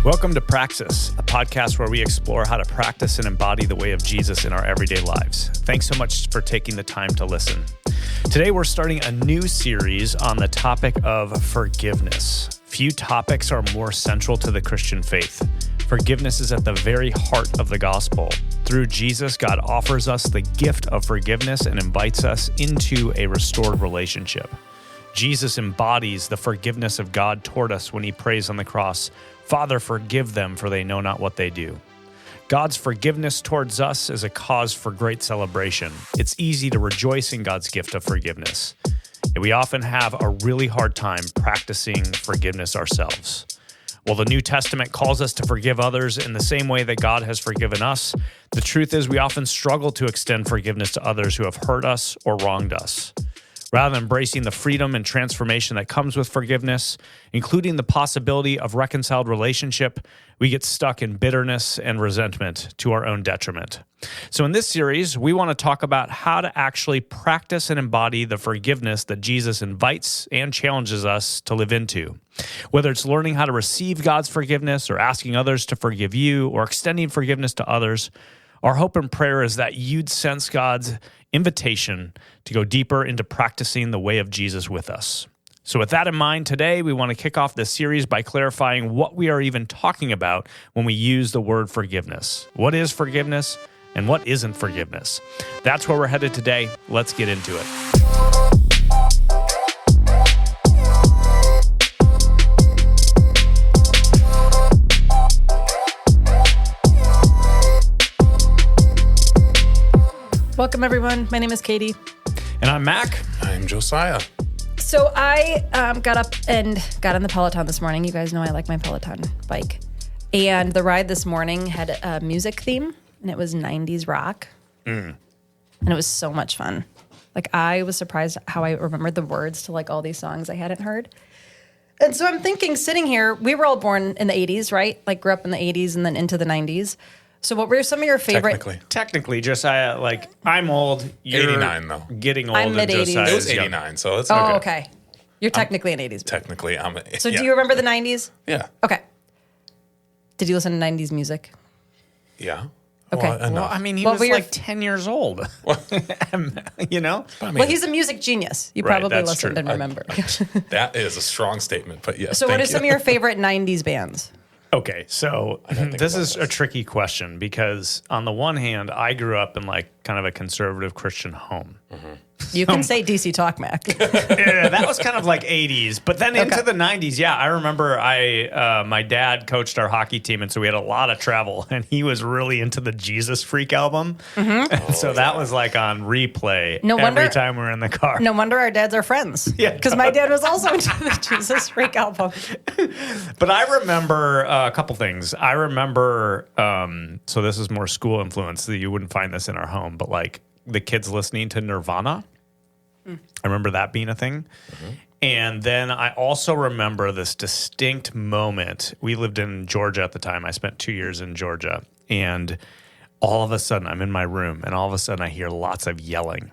Welcome to Praxis, a podcast where we explore how to practice and embody the way of Jesus in our everyday lives. Thanks so much for taking the time to listen. Today, we're starting a new series on the topic of forgiveness. Few topics are more central to the Christian faith. Forgiveness is at the very heart of the gospel. Through Jesus, God offers us the gift of forgiveness and invites us into a restored relationship. Jesus embodies the forgiveness of God toward us when he prays on the cross, "Father, forgive them, for they know not what they do." God's forgiveness towards us is a cause for great celebration. It's easy to rejoice in God's gift of forgiveness. Yet we often have a really hard time practicing forgiveness ourselves. While the New Testament calls us to forgive others in the same way that God has forgiven us, the truth is we often struggle to extend forgiveness to others who have hurt us or wronged us. Rather than embracing the freedom and transformation that comes with forgiveness, including the possibility of reconciled relationship, we get stuck in bitterness and resentment to our own detriment. So in this series, we want to talk about how to actually practice and embody the forgiveness that Jesus invites and challenges us to live into. Whether it's learning how to receive God's forgiveness or asking others to forgive you or extending forgiveness to others, our hope and prayer is that you'd sense God's invitation to go deeper into practicing the way of Jesus with us. So with that in mind, today we want to kick off this series by clarifying what we are even talking about when we use the word forgiveness. What is forgiveness and what isn't forgiveness? That's where we're headed today. Let's get into it. Welcome, everyone. My name is Katie. And I'm Mac. I'm Josiah. So I got up and got on the Peloton this morning. You guys know I like my Peloton bike. And the ride this morning had a music theme, and it was 90s rock. And it was so much fun. Like, I was surprised how I remembered the words to, like, all these songs I hadn't heard. And so I'm thinking, sitting here, we were all born in the 80s, right? Like, grew up in the 80s and then into the 90s. So what were some of your favorite... Technically, Josiah, like, I'm old. You're 89, though. Getting old. I'm mid-80s. Josiah's It was young. 89, so it's Oh, okay. You're technically an 80s. Technically, I'm... So do you remember the 90s? Yeah. Okay. Did you listen to 90s music? Yeah. Okay. Well, I mean, he Well, was we were- like 10 years old. You know? I mean, Well, he's a music genius. You Right, probably that's listened true. and remember. that is a strong statement, but yes. So what thank are some of you. your favorite 90s bands? Okay, so think this about is a this. tricky question because on the one hand, I grew up in like kind of a conservative Christian home. You can say DC Talk, Mac. Yeah, that was kind of like 80s, but then into Okay. the 90s, yeah, I remember my dad coached our hockey team, and so we had a lot of travel, and he was really into the Jesus Freak album. And so that was like on replay No every wonder- time we were in the car. No wonder our dads are friends. Yeah. Because my dad was also into the Jesus Freak album. But I remember a couple things. I remember, so this is more school influence, that you wouldn't find this in our home, but like the kids listening to Nirvana. I remember that being a thing. And then I also remember this distinct moment. We lived in Georgia at the time. I spent 2 years in Georgia. And all of a sudden, I'm in my room, and all of a sudden I hear lots of yelling.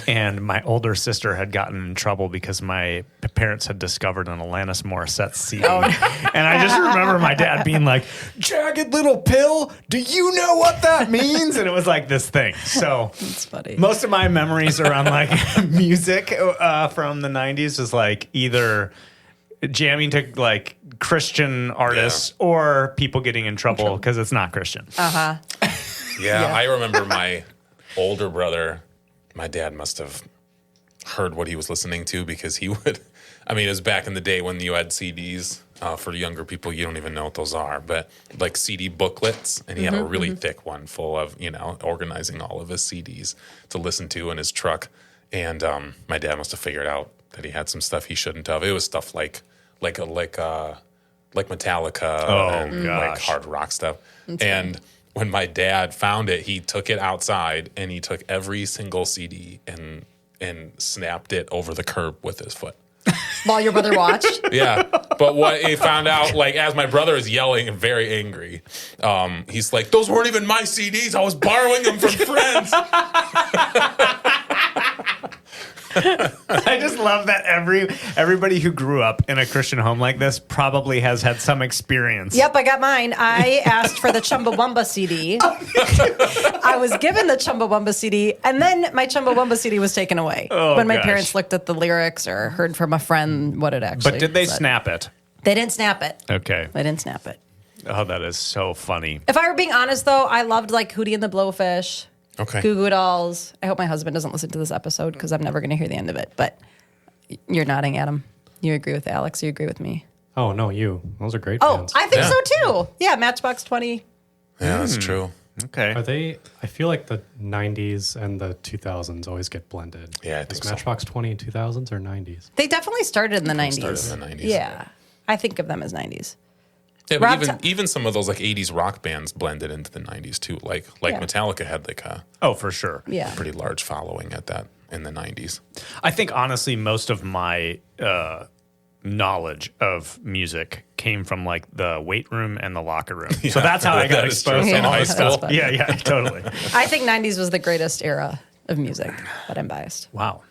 And my older sister had gotten in trouble because my parents had discovered an Alanis Morissette CD. And I just remember my dad being like, "Jagged Little Pill, do you know what that means?" And it was like this thing. So That's funny. most of my memories around like music from the 90s is like either jamming to like Christian artists or people getting in trouble because it's not Christian. Yeah, I remember my older brother, my dad must have heard what he was listening to because he would, I mean, it was back in the day when you had CDs. For younger people, you don't even know what those are, but like CD booklets, and he had a really thick one full of, organizing all of his CDs to listen to in his truck. And my dad must have figured out that he had some stuff he shouldn't have. It was stuff like Metallica and like hard rock stuff. And when my dad found it, he took it outside and he took every single CD and snapped it over the curb with his foot. While your brother watched? Yeah. But what he found out, like, as my brother is yelling and very angry, he's like, "Those weren't even my CDs. I was borrowing them from friends." I just love that everybody who grew up in a Christian home like this probably has had some experience. Yep, I got mine. I asked for the Chumbawamba CD. I was given the Chumbawamba CD, and then my Chumbawamba CD was taken away when my parents looked at the lyrics or heard from a friend what it actually But did they said. snap it? They didn't snap it. Okay. They didn't snap it. Oh, that is so funny. If I were being honest, though, I loved like Hootie and the Blowfish, Okay. Goo Goo Dolls. I hope my husband doesn't listen to this episode because I'm never going to hear the end of it. But you're nodding at him. You agree with Alex. You agree with me. Oh, no, you. Those are great Oh, bands. I think Yeah. so too. Yeah, Matchbox 20. Yeah, that's true. Okay. Are they? I feel like the 90s and the 2000s always get blended. Yeah, I think Is so. Matchbox 20 and 2000s or 90s? They definitely started in the 90s. Started in the 90s. Yeah. I think of them as 90s. Yeah, Rob but even some of those like 80s rock bands blended into the 90s too. Like Yeah. Metallica had like a Oh, for sure. Yeah. pretty large following at that in the 90s. I think honestly, most of my knowledge of music came from like the weight room and the locker room. So that's how I got That is true. exposed to In all high this school. stuff. Yeah, totally. I think 90s was the greatest era of music, but I'm biased. Wow.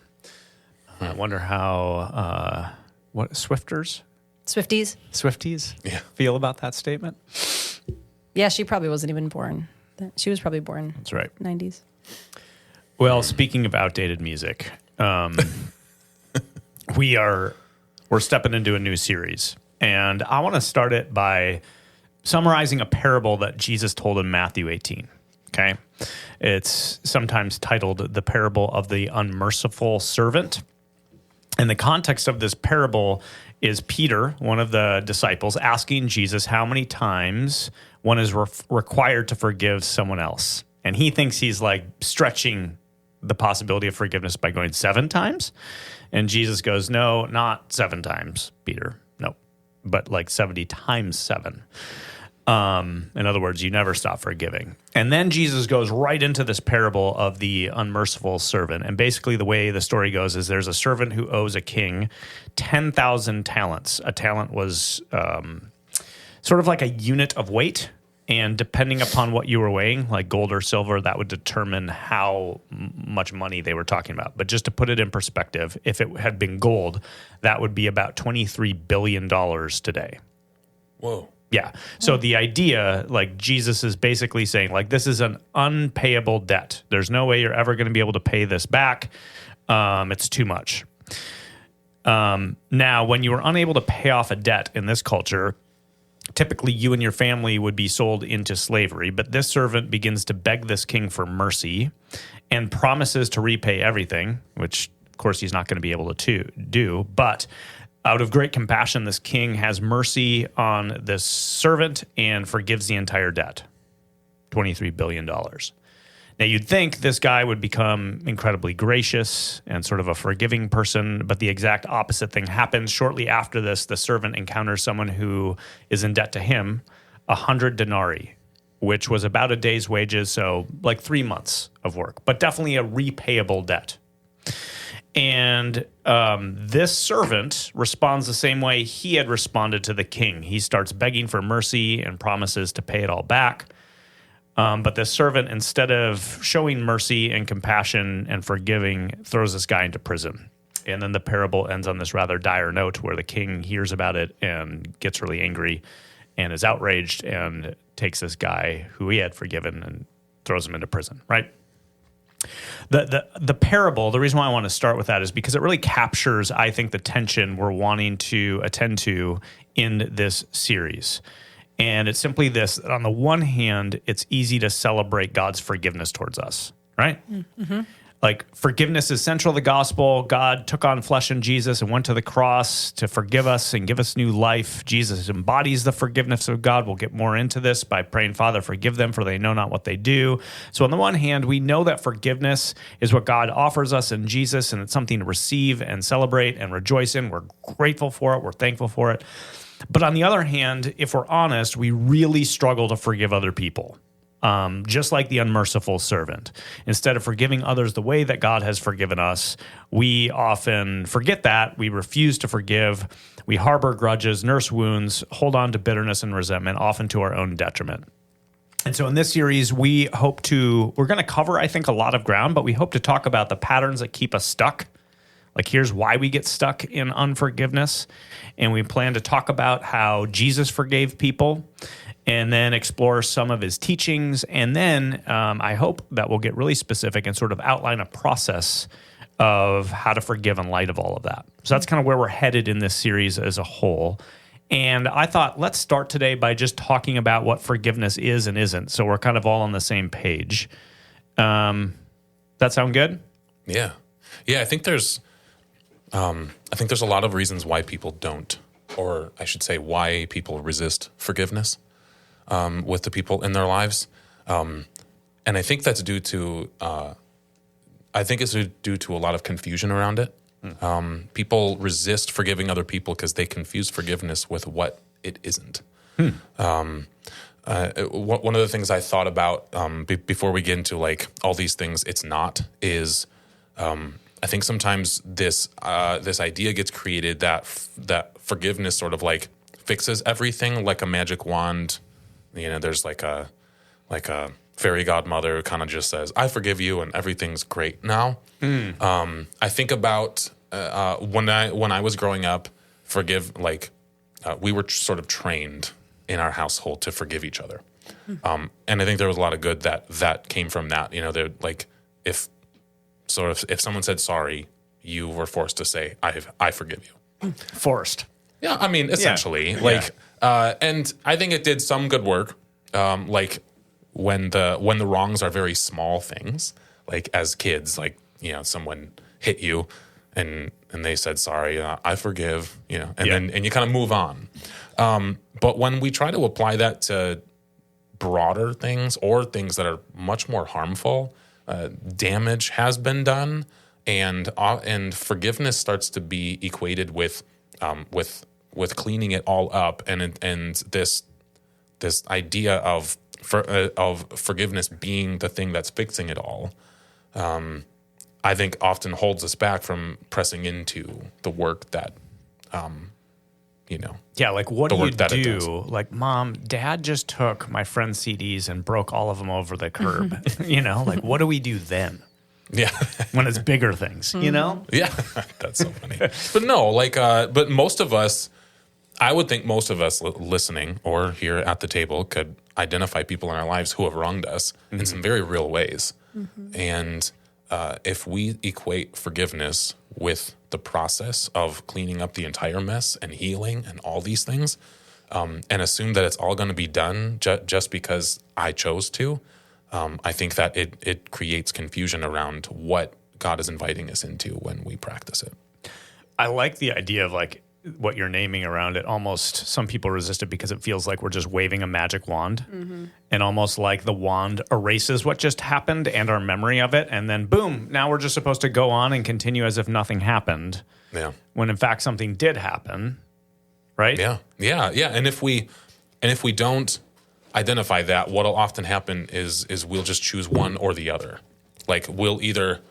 I wonder how what Swifties Swifties? feel about that statement. Yeah, she probably wasn't even born. She was probably born That's right. 90s. Well, speaking of outdated music, we're stepping into a new series, and I want to start it by summarizing a parable that Jesus told in Matthew 18. Okay, it's sometimes titled the parable of the unmerciful servant. And the context of this parable is Peter, one of the disciples, asking Jesus how many times one is required to forgive someone else. And he thinks he's like stretching the possibility of forgiveness by going 7 times. And Jesus goes, no, not 7 times, Peter. No, but like 70 times 7. In other words, you never stop forgiving. And then Jesus goes right into this parable of the unmerciful servant. And basically the way the story goes is there's a servant who owes a king 10,000 talents. A talent was sort of like a unit of weight. And depending upon what you were weighing, like gold or silver, that would determine how much money they were talking about. But just to put it in perspective, if it had been gold, that would be about $23 billion today. Whoa. Yeah. So the idea, like Jesus is basically saying, like, this is an unpayable debt. There's no way you're ever going to be able to pay this back. It's too much. Now, when you were unable to pay off a debt in this culture, typically you and your family would be sold into slavery. But this servant begins to beg this king for mercy and promises to repay everything, which, of course, he's not going to be able to do. But out of great compassion, this king has mercy on this servant and forgives the entire debt, $23 billion. Now, you'd think this guy would become incredibly gracious and sort of a forgiving person, but the exact opposite thing happens. Shortly after this, the servant encounters someone who is in debt to him, 100 denarii, which was about a day's wages, so like 3 months of work, but definitely a repayable debt. And this servant responds the same way he had responded to the king. He starts begging for mercy and promises to pay it all back. But this servant, instead of showing mercy and compassion and forgiving, throws this guy into prison. And then the parable ends on this rather dire note where the king hears about it and gets really angry and is outraged and takes this guy who he had forgiven and throws him into prison, right? The parable, the reason why I want to start with that is because it really captures, I think, the tension we're wanting to attend to in this series. And it's simply this, that on the one hand, it's easy to celebrate God's forgiveness towards us, right? Mm-hmm. Like, forgiveness is central to the gospel. God took on flesh in Jesus and went to the cross to forgive us and give us new life. Jesus embodies the forgiveness of God. We'll get more into this by praying, Father, forgive them, for they know not what they do. So on the one hand, we know that forgiveness is what God offers us in Jesus, and it's something to receive and celebrate and rejoice in. We're grateful for it. We're thankful for it. But on the other hand, if we're honest, we really struggle to forgive other people. Just like the unmerciful servant. Instead of forgiving others the way that God has forgiven us, we often forget that. We refuse to forgive. We harbor grudges, nurse wounds, hold on to bitterness and resentment, often to our own detriment. And so in this series, we're going to cover, I think, a lot of ground, but we hope to talk about the patterns that keep us stuck Like, here's why we get stuck in unforgiveness. And we plan to talk about how Jesus forgave people and then explore some of his teachings. And then I hope that we'll get really specific and sort of outline a process of how to forgive in light of all of that. So that's kind of where we're headed in this series as a whole. And I thought, let's start today by just talking about what forgiveness is and isn't. So we're kind of all on the same page. That sound good? Yeah. Yeah, I think there's a lot of reasons why people don't, or I should say why people resist forgiveness with the people in their lives. And I think that's due to it's due to a lot of confusion around it. People resist forgiving other people because they confuse forgiveness with what it isn't. One of the things I thought about before we get into like all these things it's not is I think sometimes this idea gets created that forgiveness sort of like fixes everything like a magic wand. You know, there's like a fairy godmother who kind of just says, I forgive you and everything's great now. I think about when I was growing up, we were sort of trained in our household to forgive each other. And I think there was a lot of good that came from that. You know, they're like, if someone said sorry, you were forced to say, I forgive you. Forced. Yeah, I mean, essentially. And I think it did some good work. Like when the wrongs are very small things, like as kids, like, you know, someone hit you and they said sorry, I forgive, you know, and you kind of move on. But when we try to apply that to broader things or things that are much more harmful, damage has been done, and forgiveness starts to be equated with cleaning it all up, and this idea of forgiveness being the thing that's fixing it all. I think often holds us back from pressing into the work that, Yeah, like what do you do? Like, Mom, Dad just took my friend's CDs and broke all of them over the curb. You know, like what do we do then? Yeah. When it's bigger things, you know? Yeah, that's so funny. But no, but most of us, I would think most of us listening or here at the table could identify people in our lives who have wronged us in some very real ways. And if we equate forgiveness with the process of cleaning up the entire mess and healing and all these things, and assume that it's all going to be done just because I chose to, I think that it creates confusion around what God is inviting us into when we practice it. I like the idea of like what you're naming around it. Almost some people resist it because it feels like we're just waving a magic wand and almost like the wand erases what just happened and our memory of it. And then boom, now we're just supposed to go on and continue as if nothing happened. Yeah. When in fact something did happen. Right? Yeah. Yeah. Yeah. And if we don't identify that, what'll often happen is we'll just choose one or the other. Like we'll either,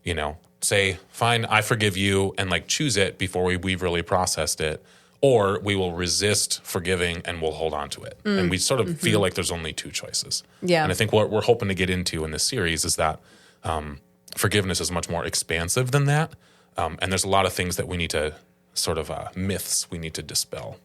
you know, say, fine, I forgive you, and like choose it before we've really processed it, or we will resist forgiving and we'll hold on to it. And we sort of feel like there's only two choices. Yeah. And I think what we're hoping to get into in this series is that forgiveness is much more expansive than that. And there's a lot of things that we need to sort of myths we need to dispel.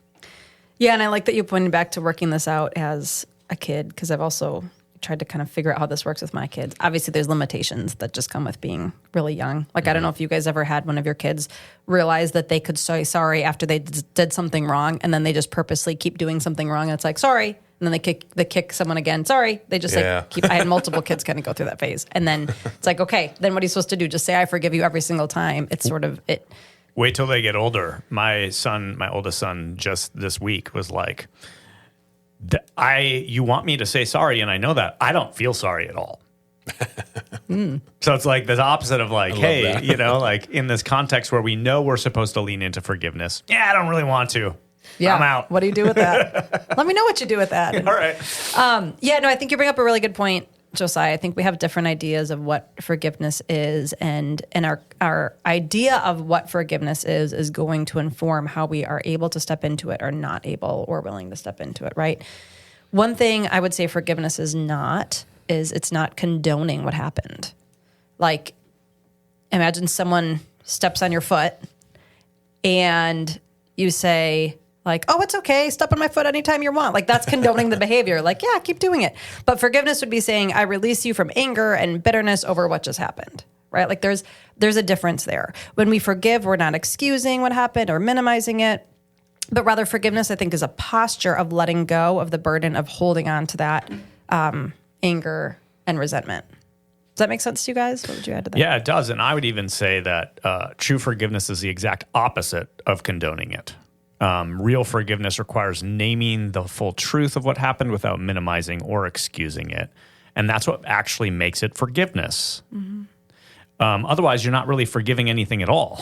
Yeah, and I like that you pointed back to working this out as a kid, because I've also tried to kind of figure out how this works with my kids. Obviously, there's limitations that just come with being really young. Like, I don't know if you guys ever had one of your kids realize that they could say sorry after they did something wrong, and then they just purposely keep doing something wrong, and it's like, sorry, and then they kick someone again, sorry. They just like keep, I had multiple kids kind of go through that phase. And then it's like, okay, then what are you supposed to do? Just say, I forgive you every single time. It's sort of it. Wait till they get older. My oldest son, just this week was like, you want me to say sorry, and I know that. I don't feel sorry at all. So it's like the opposite of like, hey, you know, like in this context where we know we're supposed to lean into forgiveness. Yeah, I don't really want to. Yeah. I'm out. What do you do with that? Let me know what you do with that. All right. I think you bring up a really good point, Josiah. I think we have different ideas of what forgiveness is, and our idea of what forgiveness is going to inform how we are able to step into it or not able or willing to step into it, right? One thing I would say forgiveness is it's not condoning what happened. Like, imagine someone steps on your foot and you say, like, oh, it's okay, step on my foot anytime you want. Like, that's condoning the behavior. Like, yeah, keep doing it. But forgiveness would be saying, I release you from anger and bitterness over what just happened, right? Like, there's a difference there. When we forgive, we're not excusing what happened or minimizing it, but rather forgiveness, I think, is a posture of letting go of the burden of holding on to that anger and resentment. Does that make sense to you guys? What would you add to that? Yeah, it does. And I would even say that true forgiveness is the exact opposite of condoning it. Real forgiveness requires naming the full truth of what happened without minimizing or excusing it. And that's what actually makes it forgiveness. Mm-hmm. Otherwise, you're not really forgiving anything at all,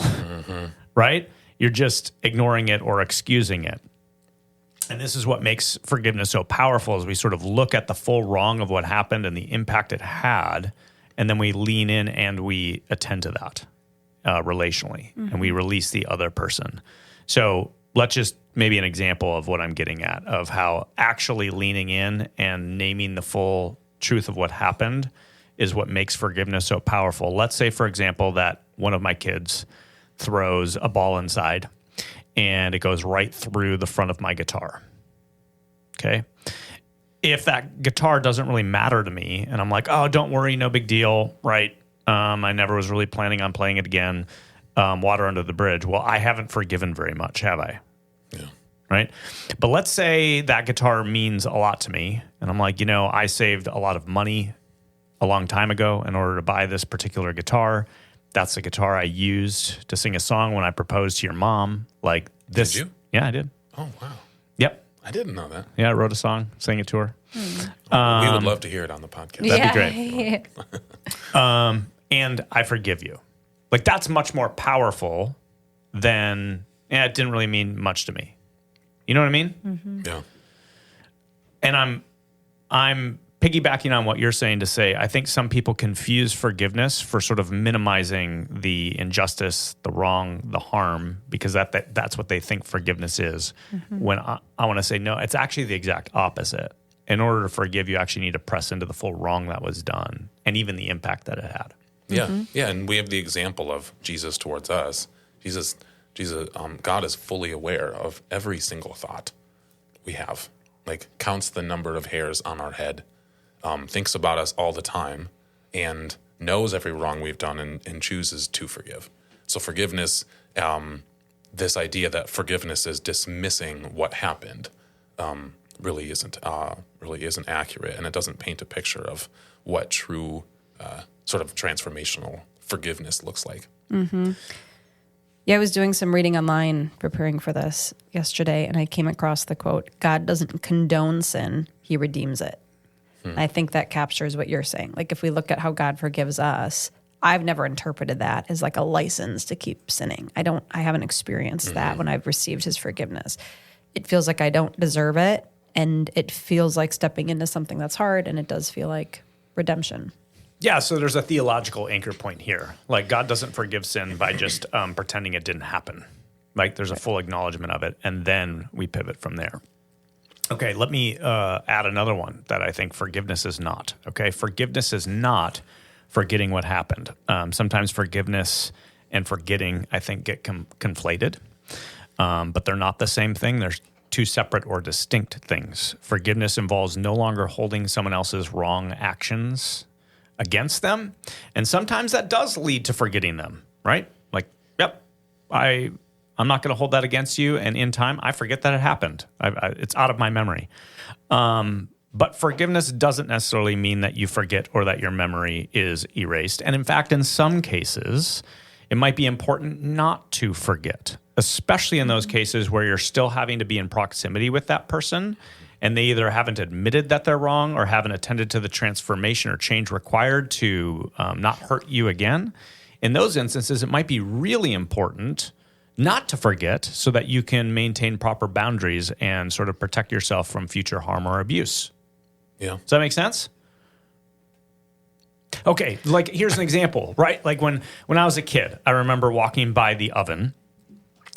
right? You're just ignoring it or excusing it. And this is what makes forgiveness so powerful, as we sort of look at the full wrong of what happened and the impact it had, and then we lean in and we attend to that relationally, and we release the other person. So let's just maybe an example of what I'm getting at, of how actually leaning in and naming the full truth of what happened is what makes forgiveness so powerful. Let's say, for example, that one of my kids throws a ball inside and it goes right through the front of my guitar. Okay. If that guitar doesn't really matter to me and I'm like, oh, don't worry, no big deal, right? I never was really planning on playing it again. Water under the bridge. Well, I haven't forgiven very much, have I? Yeah. Right? But let's say that guitar means a lot to me. And I'm like, I saved a lot of money a long time ago in order to buy this particular guitar. That's the guitar I used to sing a song when I proposed to your mom. Like this. Did you? Yeah, I did. Oh, wow. Yep. I didn't know that. Yeah, I wrote a song, sang it to her. We would love to hear it on the podcast. That'd be great. And I forgive you. Like, that's much more powerful than, it didn't really mean much to me. You know what I mean? Mm-hmm. Yeah. And I'm piggybacking on what you're saying to say, I think some people confuse forgiveness for sort of minimizing the injustice, the wrong, the harm, because that's what they think forgiveness is. Mm-hmm. When I want to say, no, it's actually the exact opposite. In order to forgive, you actually need to press into the full wrong that was done and even the impact that it had. Yeah. Mm-hmm. Yeah. And we have the example of Jesus towards us. God is fully aware of every single thought we have, like counts the number of hairs on our head, thinks about us all the time, and knows every wrong we've done and chooses to forgive. So forgiveness, this idea that forgiveness is dismissing what happened, really isn't accurate, and it doesn't paint a picture of what true sort of transformational forgiveness looks like. Mm-hmm. Yeah, I was doing some reading online preparing for this yesterday, and I came across the quote, God doesn't condone sin, he redeems it. And I think that captures what you're saying. Like, if we look at how God forgives us, I've never interpreted that as like a license to keep sinning. I haven't experienced that when I've received his forgiveness. It feels like I don't deserve it, and it feels like stepping into something that's hard, and it does feel like redemption. Yeah, so there's a theological anchor point here. Like, God doesn't forgive sin by just pretending it didn't happen. Like, there's a full acknowledgement of it, and then we pivot from there. Okay, let me add another one that I think forgiveness is not. Okay, forgiveness is not forgetting what happened. Sometimes forgiveness and forgetting, I think, get conflated, but they're not the same thing. They're two separate or distinct things. Forgiveness involves no longer holding someone else's wrong actions against them, and sometimes that does lead to forgetting them, right? Like, yep, I'm not going to hold that against you, and in time, I forget that it happened. It's out of my memory. But forgiveness doesn't necessarily mean that you forget or that your memory is erased. And in fact, in some cases, it might be important not to forget, especially in those cases where you're still having to be in proximity with that person, and they either haven't admitted that they're wrong or haven't attended to the transformation or change required to not hurt you again. In those instances, it might be really important not to forget so that you can maintain proper boundaries and sort of protect yourself from future harm or abuse. Yeah. Does that make sense? Okay, like here's an example, right? Like when I was a kid, I remember walking by the oven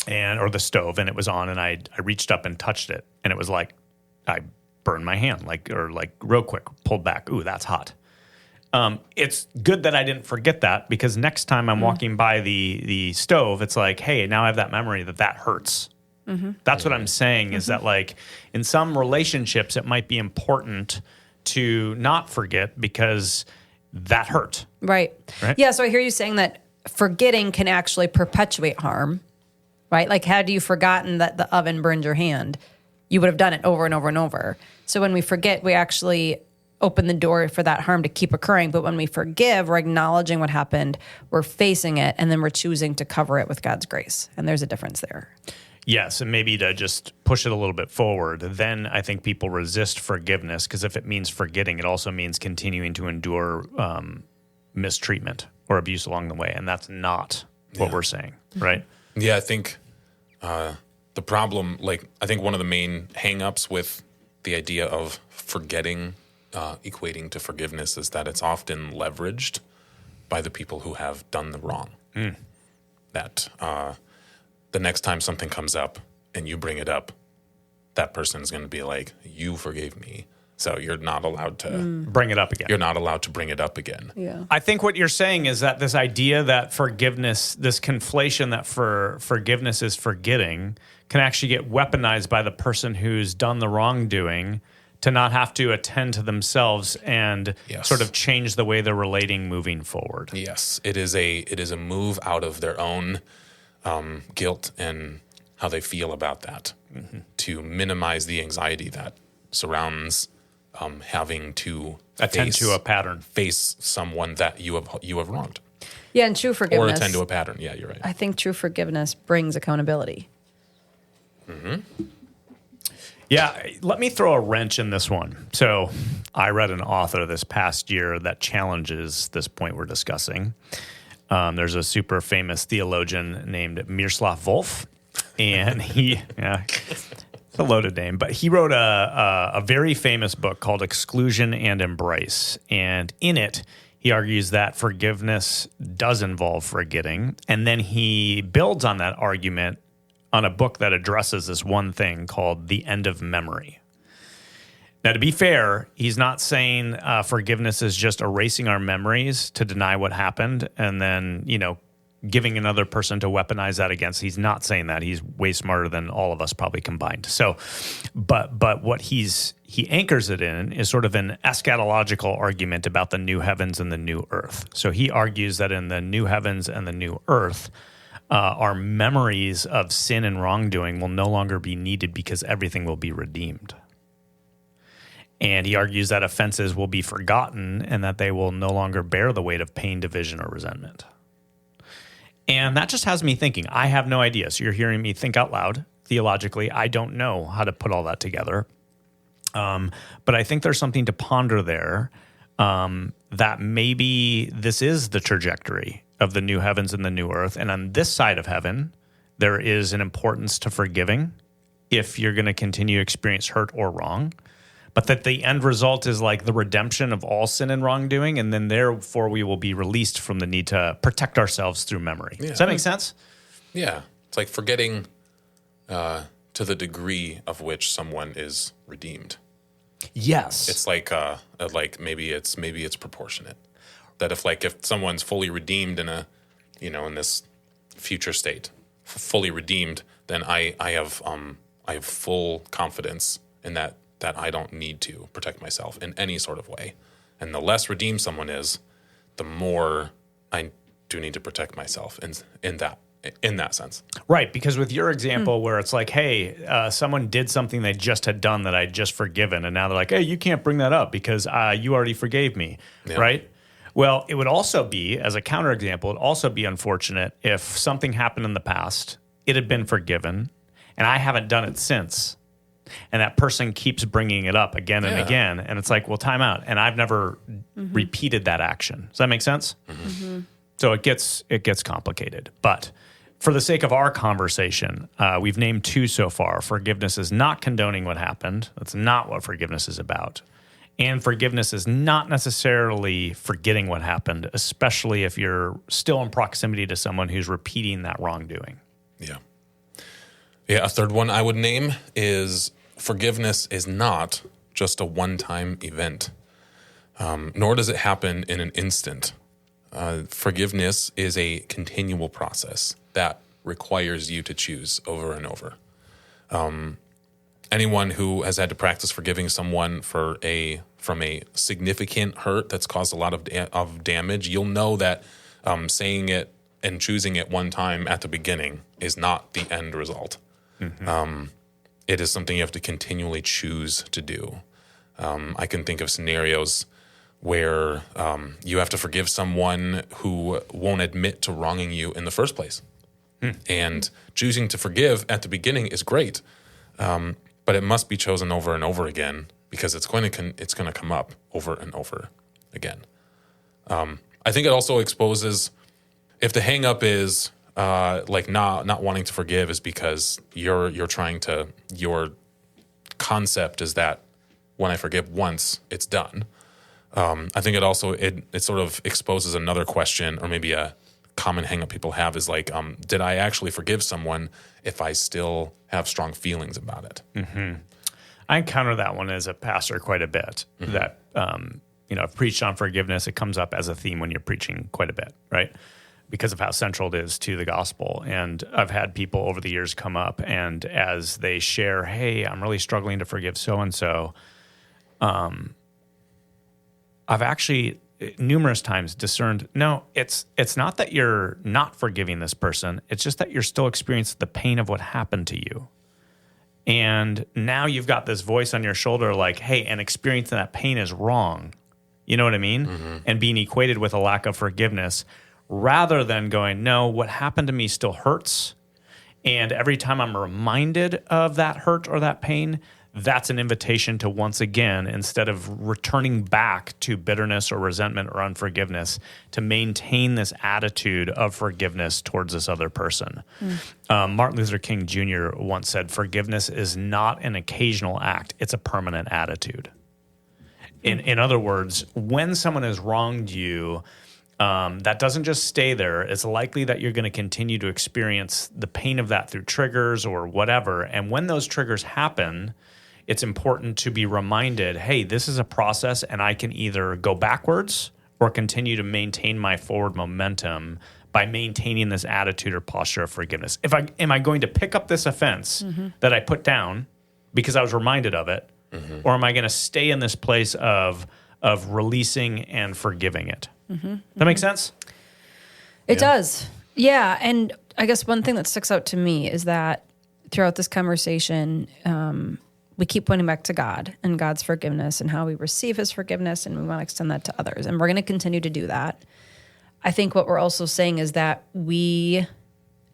or the stove, and it was on, and I reached up and touched it, and it was like I burned my hand, like real quick, pulled back. Ooh, that's hot. it's good that I didn't forget that, because next time I'm walking by the stove, it's like, hey, now I have that memory that hurts. That's what I'm saying, is that like in some relationships, it might be important to not forget because that hurt. Right. Yeah. So I hear you saying that forgetting can actually perpetuate harm, right? Like, had you forgotten that the oven burned your hand, you would have done it over and over and over. So when we forget, we actually open the door for that harm to keep occurring. But when we forgive, we're acknowledging what happened, we're facing it, and then we're choosing to cover it with God's grace. And there's a difference there. Yes, and maybe to just push it a little bit forward, then I think people resist forgiveness, because if it means forgetting, it also means continuing to endure mistreatment or abuse along the way, and that's not what we're saying, right? Yeah, I think the problem, like, I think one of the main hang-ups with the idea of forgetting equating to forgiveness is that it's often leveraged by the people who have done the wrong. That the next time something comes up and you bring it up, that person's going to be like, you forgave me, so you're not allowed to bring it up again. You're not allowed to bring it up again. Yeah. I think what you're saying is that this idea that forgiveness, this conflation that forgiveness is forgetting, can actually get weaponized by the person who's done the wrongdoing to not have to attend to themselves and sort of change the way they're relating moving forward. Yes, it is a move out of their own guilt and how they feel about that, to minimize the anxiety that surrounds having to attend to a pattern, face someone that you have wronged. Yeah, and true forgiveness. Or attend to a pattern. Yeah, you're right. I think true forgiveness brings accountability. Yeah, let me throw a wrench in this one. So I read an author this past year that challenges this point we're discussing. There's a super famous theologian named Miroslav Volf, and it's a loaded name, but he wrote a very famous book called Exclusion and Embrace. And in it, he argues that forgiveness does involve forgetting. And then he builds on that argument on a book that addresses this one thing called The End of Memory. Now, to be fair, he's not saying forgiveness is just erasing our memories to deny what happened and then, giving another person to weaponize that against. He's not saying that. He's way smarter than all of us probably combined. So, but what he anchors it in is sort of an eschatological argument about the new heavens and the new earth. So he argues that in the new heavens and the new earth, our memories of sin and wrongdoing will no longer be needed because everything will be redeemed. And he argues that offenses will be forgotten and that they will no longer bear the weight of pain, division, or resentment. And that just has me thinking. I have no idea. So you're hearing me think out loud. Theologically, I don't know how to put all that together. But I think there's something to ponder there, that maybe this is the trajectory of the new heavens and the new earth. And on this side of heaven, there is an importance to forgiving if you're going to continue to experience hurt or wrong. But that the end result is like the redemption of all sin and wrongdoing, and then therefore we will be released from the need to protect ourselves through memory. Yeah. Does that make sense? Yeah. It's like forgetting to the degree of which someone is redeemed. Yes. It's like maybe it's proportionate. That if someone's fully redeemed in this future state, fully redeemed, then I have full confidence in that I don't need to protect myself in any sort of way. And the less redeemed someone is, the more I do need to protect myself in that sense. Right, because with your example where it's like, hey, someone did something they just had done that I'd just forgiven, and now they're like, hey, you can't bring that up because you already forgave me, right? Well, it would also be, as a counterexample, it'd also be unfortunate if something happened in the past, it had been forgiven, and I haven't done it since. And that person keeps bringing it up again and again. And it's like, well, time out. And I've never repeated that action. Does that make sense? So it gets complicated. But for the sake of our conversation, we've named two so far. Forgiveness is not condoning what happened. That's not what forgiveness is about. And forgiveness is not necessarily forgetting what happened, especially if you're still in proximity to someone who's repeating that wrongdoing. Yeah. Yeah, a third one I would name is forgiveness is not just a one-time event. nor does it happen in an instant. Forgiveness is a continual process that requires you to choose over and over. Anyone who has had to practice forgiving someone from a significant hurt that's caused a lot of damage, you'll know that saying it and choosing it one time at the beginning is not the end result. It is something you have to continually choose to do. I can think of scenarios where you have to forgive someone who won't admit to wronging you in the first place. And choosing to forgive at the beginning is great, but it must be chosen over and over again because it's going to come up over and over again. I think it also exposes if the hang up is not wanting to forgive is because your concept is that when I forgive once, it's done. I think it also it sort of exposes another question, or maybe a common hang up people have is like, did I actually forgive someone if I still have strong feelings about it? I encounter that one as a pastor quite a bit. That I've preached on forgiveness. It comes up as a theme when you're preaching quite a bit, right? Because of how central it is to the gospel. And I've had people over the years come up, and as they share, hey, I'm really struggling to forgive so-and-so, I've actually numerous times discerned, no, it's not that you're not forgiving this person. It's just that you're still experiencing the pain of what happened to you. And now you've got this voice on your shoulder like, hey, and experiencing that pain is wrong. You know what I mean? And being equated with a lack of forgiveness rather than going, no, what happened to me still hurts. And every time I'm reminded of that hurt or that pain, that's an invitation to once again, instead of returning back to bitterness or resentment or unforgiveness, to maintain this attitude of forgiveness towards this other person. Martin Luther King Jr. once said, forgiveness is not an occasional act, it's a permanent attitude. In other words, when someone has wronged you, that doesn't just stay there. It's likely that you're going to continue to experience the pain of that through triggers or whatever. And when those triggers happen, it's important to be reminded, hey, this is a process and I can either go backwards or continue to maintain my forward momentum by maintaining this attitude or posture of forgiveness. Am I going to pick up this offense that I put down because I was reminded of it, or am I going to stay in this place of releasing and forgiving it? That makes sense? It does. Yeah. And I guess one thing that sticks out to me is that throughout this conversation, we keep pointing back to God and God's forgiveness and how we receive his forgiveness, and we want to extend that to others. And we're going to continue to do that. I think what we're also saying is that we,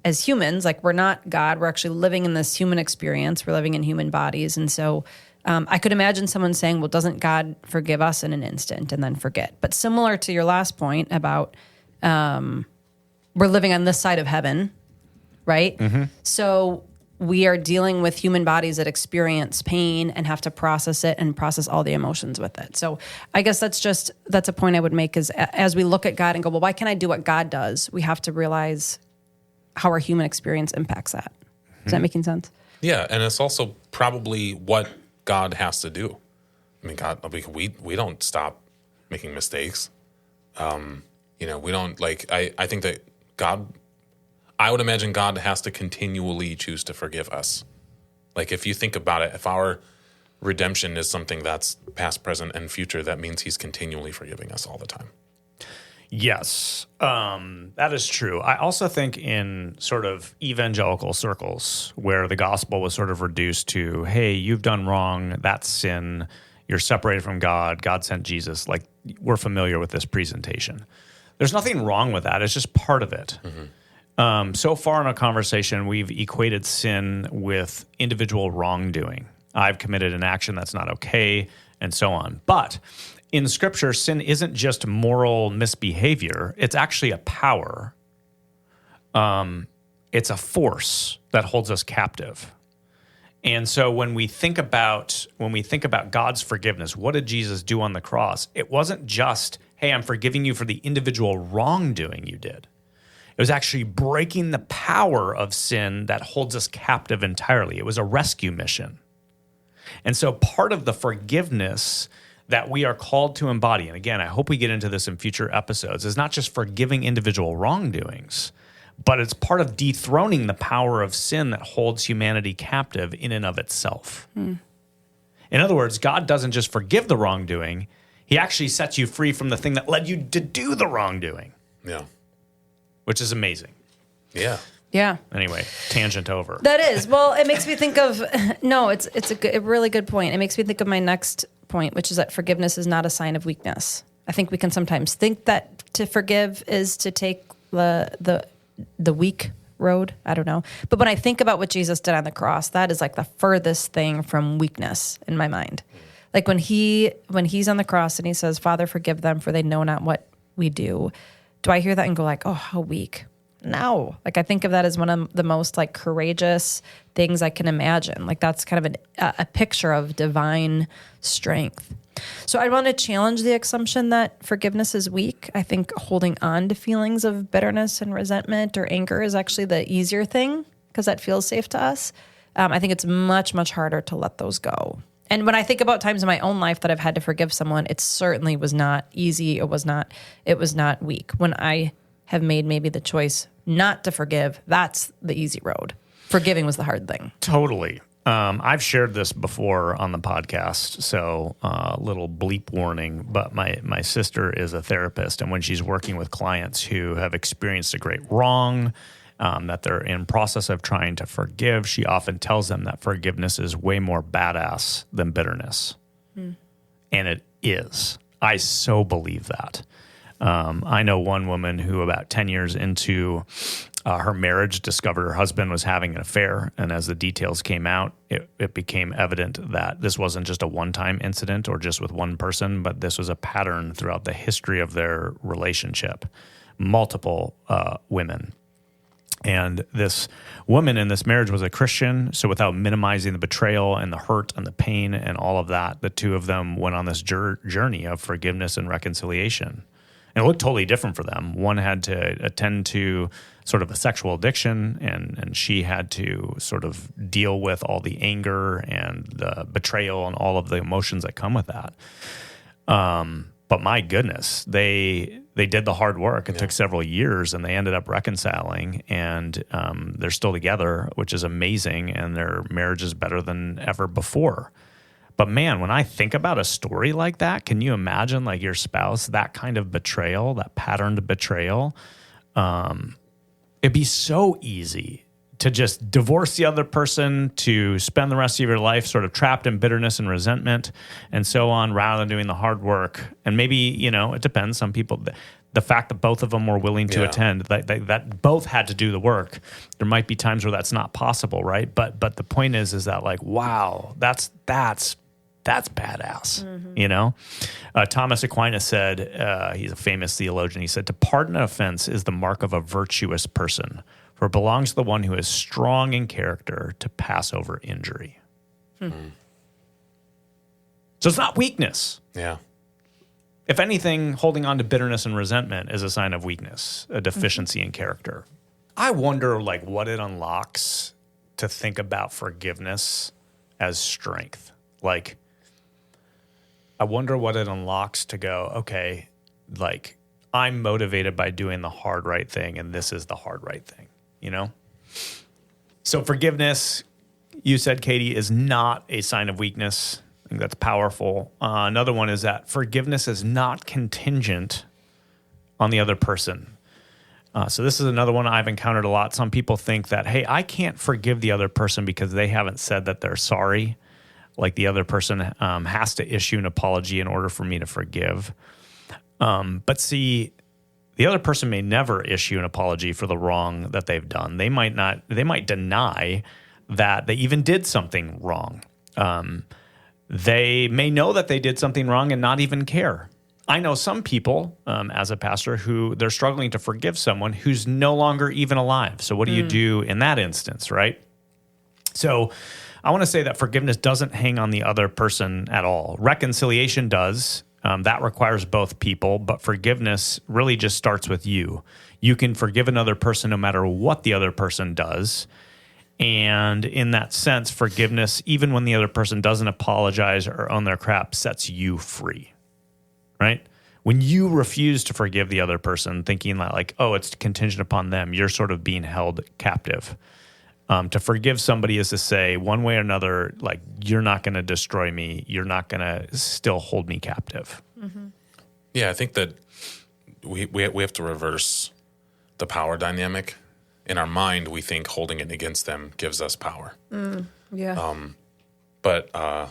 as humans, like we're not God, we're actually living in this human experience. We're living in human bodies. And so I could imagine someone saying, well, doesn't God forgive us in an instant and then forget? But similar to your last point about we're living on this side of heaven, right? So we are dealing with human bodies that experience pain and have to process it and process all the emotions with it. So I guess that's a point I would make is as we look at God and go, well, why can't I do what God does? We have to realize how our human experience impacts that. Is that making sense? Yeah, and it's also probably what God has to do. I mean, God, we don't stop making mistakes. We don't I think that God, I would imagine God has to continually choose to forgive us. Like if you think about it, if our redemption is something that's past, present, and future, that means he's continually forgiving us all the time. Yes, that is true. I also think in sort of evangelical circles where the gospel was sort of reduced to, hey, you've done wrong, that's sin, you're separated from God, God sent Jesus, like we're familiar with this presentation. There's nothing wrong with that. It's just part of it. So far in our conversation, we've equated sin with individual wrongdoing. I've committed an action that's not okay, and so on. But in Scripture, sin isn't just moral misbehavior. It's actually a power. It's a force that holds us captive. And so when we think about God's forgiveness, what did Jesus do on the cross? It wasn't just, hey, I'm forgiving you for the individual wrongdoing you did. It was actually breaking the power of sin that holds us captive entirely. It was a rescue mission. And so part of the forgiveness that we are called to embody, and again, I hope we get into this in future episodes, is not just forgiving individual wrongdoings, but it's part of dethroning the power of sin that holds humanity captive in and of itself. In other words, God doesn't just forgive the wrongdoing, he actually sets you free from the thing that led you to do the wrongdoing. Yeah. Which is amazing. Yeah. Yeah. Anyway, tangent over. That is. Well, it makes me think of, no, it's a really good point. It makes me think of my next point, which is that forgiveness is not a sign of weakness. I think we can sometimes think that to forgive is to take the weak road. I don't know. But when I think about what Jesus did on the cross, that is like the furthest thing from weakness in my mind. Like when he's on the cross and he says, Father, forgive them, for they know not what we do I hear that and go like, oh, how weak? No. Like I think of that as one of the most like courageous things I can imagine. Like that's kind of a picture of divine strength. So I want to challenge the assumption that forgiveness is weak. I think holding on to feelings of bitterness and resentment or anger is actually the easier thing because that feels safe to us. I think it's much, much harder to let those go. And when I think about times in my own life that I've had to forgive someone, it certainly was not easy. It was not weak. When I have made maybe the choice not to forgive, that's the easy road. Forgiving was the hard thing. Totally. I've shared this before on the podcast, so little bleep warning, but my sister is a therapist, and when she's working with clients who have experienced a great wrong, that they're in process of trying to forgive, she often tells them that forgiveness is way more badass than bitterness. And it is. I so believe that. I know one woman who about 10 years into her marriage discovered her husband was having an affair. And as the details came out, it became evident that this wasn't just a one-time incident or just with one person, but this was a pattern throughout the history of their relationship. Multiple women. And this woman in this marriage was a Christian, so without minimizing the betrayal and the hurt and the pain and all of that, the two of them went on this journey of forgiveness and reconciliation. And it looked totally different for them. One had to attend to sort of a sexual addiction, and she had to sort of deal with all the anger and the betrayal and all of the emotions that come with that. But my goodness, they did the hard work. It took several years, and they ended up reconciling, and they're still together, which is amazing, and their marriage is better than ever before. But man, when I think about a story like that, can you imagine like your spouse, that kind of betrayal, that patterned betrayal? It'd be so easy to just divorce the other person, to spend the rest of your life sort of trapped in bitterness and resentment and so on, rather than doing the hard work. And maybe, it depends. Some people, the fact that both of them were willing to attend, that both had to do the work, there might be times where that's not possible, right? But the point is that like, wow, that's badass, Thomas Aquinas said, he's a famous theologian, he said, to pardon an offense is the mark of a virtuous person, for it belongs to the one who is strong in character to pass over injury. So it's not weakness. Yeah. If anything, holding on to bitterness and resentment is a sign of weakness, a deficiency in character. I wonder like what it unlocks to think about forgiveness as strength. Like, I wonder what it unlocks to go, okay, like I'm motivated by doing the hard right thing, and this is the hard right thing, So forgiveness, you said, Katie, is not a sign of weakness. I think that's powerful. Another one is that forgiveness is not contingent on the other person. So this is another one I've encountered a lot. Some people think that, hey, I can't forgive the other person because they haven't said that they're sorry. Like the other person has to issue an apology in order for me to forgive. But see, the other person may never issue an apology for the wrong that they've done. They might deny that they even did something wrong. They may know that they did something wrong and not even care. I know some people, as a pastor, who they're struggling to forgive someone who's no longer even alive. So what do you do in that instance, right? So I want to say that forgiveness doesn't hang on the other person at all. Reconciliation does. That requires both people, but forgiveness really just starts with you. You can forgive another person no matter what the other person does. And in that sense, forgiveness, even when the other person doesn't apologize or own their crap, sets you free, right? When you refuse to forgive the other person, thinking that like, oh, it's contingent upon them, you're sort of being held captive. To forgive somebody is to say, one way or another, like, you're not going to destroy me. You're not going to still hold me captive. Mm-hmm. Yeah, I think that we have to reverse the power dynamic. In our mind, we think holding it against them gives us power. Yeah. But I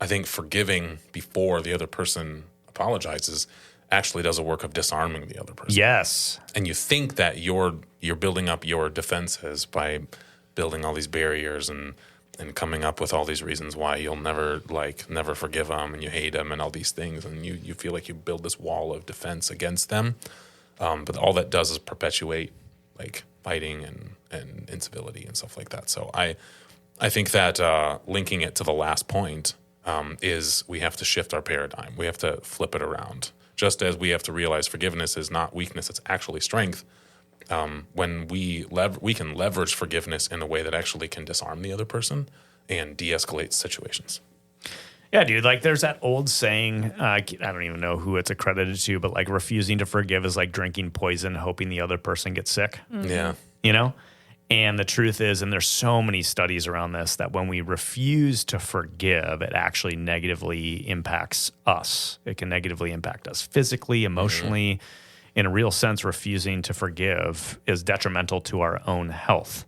think forgiving before the other person apologizes actually does a work of disarming the other person. Yes. And you think that you're building up your defenses by building all these barriers and coming up with all these reasons why you'll never forgive them and you hate them and all these things. And you feel like you build this wall of defense against them. But all that does is perpetuate like fighting and incivility and stuff like that. So I think that linking it to the last point is we have to shift our paradigm. We have to flip it around. Just as we have to realize forgiveness is not weakness, it's actually strength. When we can leverage forgiveness in a way that actually can disarm the other person and de-escalate situations. Yeah, dude, like there's that old saying, I don't even know who it's accredited to, but like refusing to forgive is like drinking poison, hoping the other person gets sick. Mm-hmm. Yeah. You know? And the truth is, and there's so many studies around this, that when we refuse to forgive, it actually negatively impacts us. It can negatively impact us physically, emotionally. Mm-hmm. In a real sense, refusing to forgive is detrimental to our own health.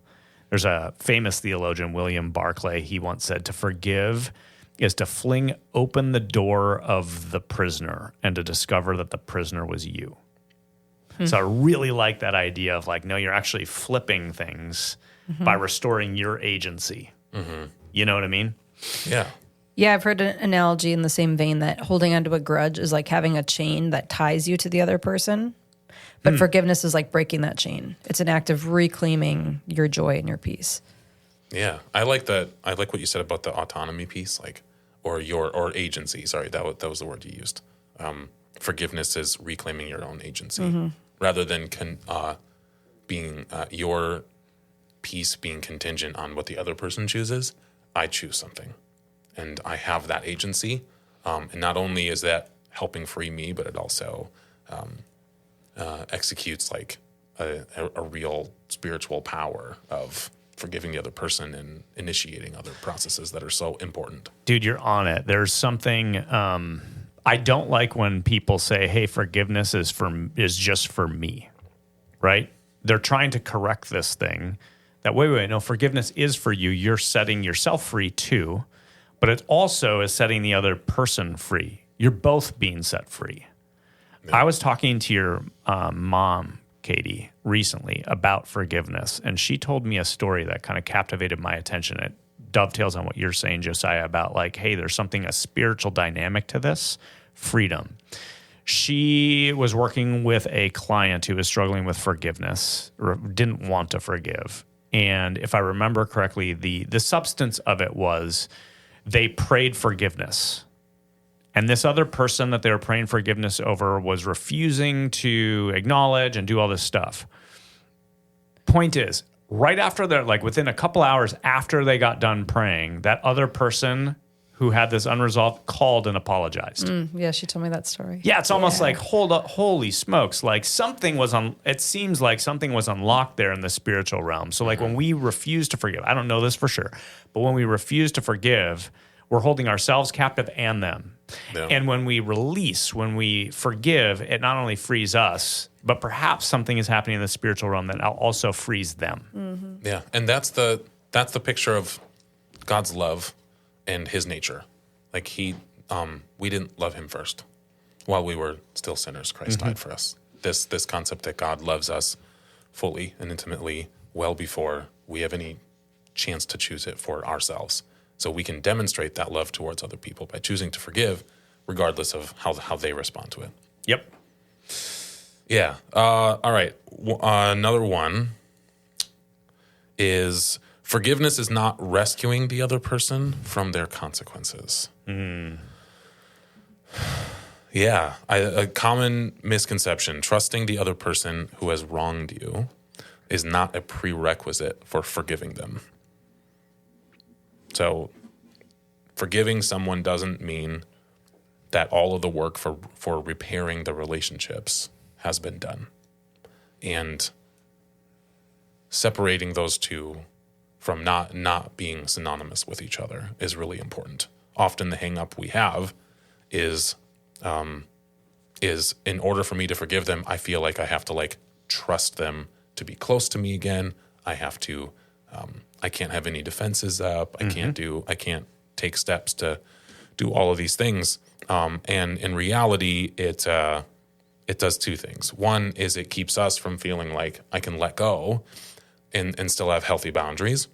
There's a famous theologian, William Barclay. He once said, to forgive is to fling open the door of the prisoner and to discover that the prisoner was you. So I really like that idea of like, no, you're actually flipping things by restoring your agency. Mm-hmm. You know what I mean? Yeah. Yeah, I've heard an analogy in the same vein that holding onto a grudge is like having a chain that ties you to the other person. But forgiveness is like breaking that chain. It's an act of reclaiming your joy and your peace. Yeah. I like that. I like what you said about the autonomy piece, like, or agency. Sorry, that was the word you used. Forgiveness is reclaiming your own agency rather than being your peace being contingent on what the other person chooses. I choose something, and I have that agency. And not only is that helping free me, but it also executes like a real spiritual power of forgiving the other person and initiating other processes that are so important. Dude, you're on it. There's something I don't like when people say, "Hey, forgiveness is just for me," right? They're trying to correct this thing. That wait, no, forgiveness is for you. You're setting yourself free too, but it also is setting the other person free. You're both being set free. Yeah. I was talking to your mom, Katie, recently about forgiveness, and she told me a story that kind of captivated my attention. It dovetails on what you're saying, Josiah, about like, hey, there's a spiritual dynamic to this, freedom. She was working with a client who was struggling with forgiveness, or didn't want to forgive. And if I remember correctly, the substance of it was they prayed forgiveness. And this other person that they were praying forgiveness over was refusing to acknowledge and do all this stuff. Point is, right after they're like within a couple hours after they got done praying, that other person who had this unresolved called and apologized. Yeah, she told me that story. Yeah, it's almost like, hold up, holy smokes. Like it seems like something was unlocked there in the spiritual realm. So like when we refuse to forgive, I don't know this for sure, but when we refuse to forgive, we're holding ourselves captive and them. Yeah. And when we release, when we forgive, it not only frees us, but perhaps something is happening in the spiritual realm that also frees them. Mm-hmm. Yeah, and that's the picture of God's love and his nature. Like we didn't love him first. While we were still sinners, Christ died for us. This concept that God loves us fully and intimately well before we have any chance to choose it for ourselves. So we can demonstrate that love towards other people by choosing to forgive, regardless of how they respond to it. Yep. Yeah. All right. Another one is forgiveness is not rescuing the other person from their consequences. Yeah. A common misconception, trusting the other person who has wronged you is not a prerequisite for forgiving them. So forgiving someone doesn't mean that all of the work for repairing the relationships has been done. And separating those two from not being synonymous with each other is really important. Often the hang up we have is in order for me to forgive them, I feel like I have to like trust them to be close to me again. I have to, I can't have any defenses up. I can't take steps to do all of these things. And in reality, it does two things. One is it keeps us from feeling like I can let go and still have healthy boundaries.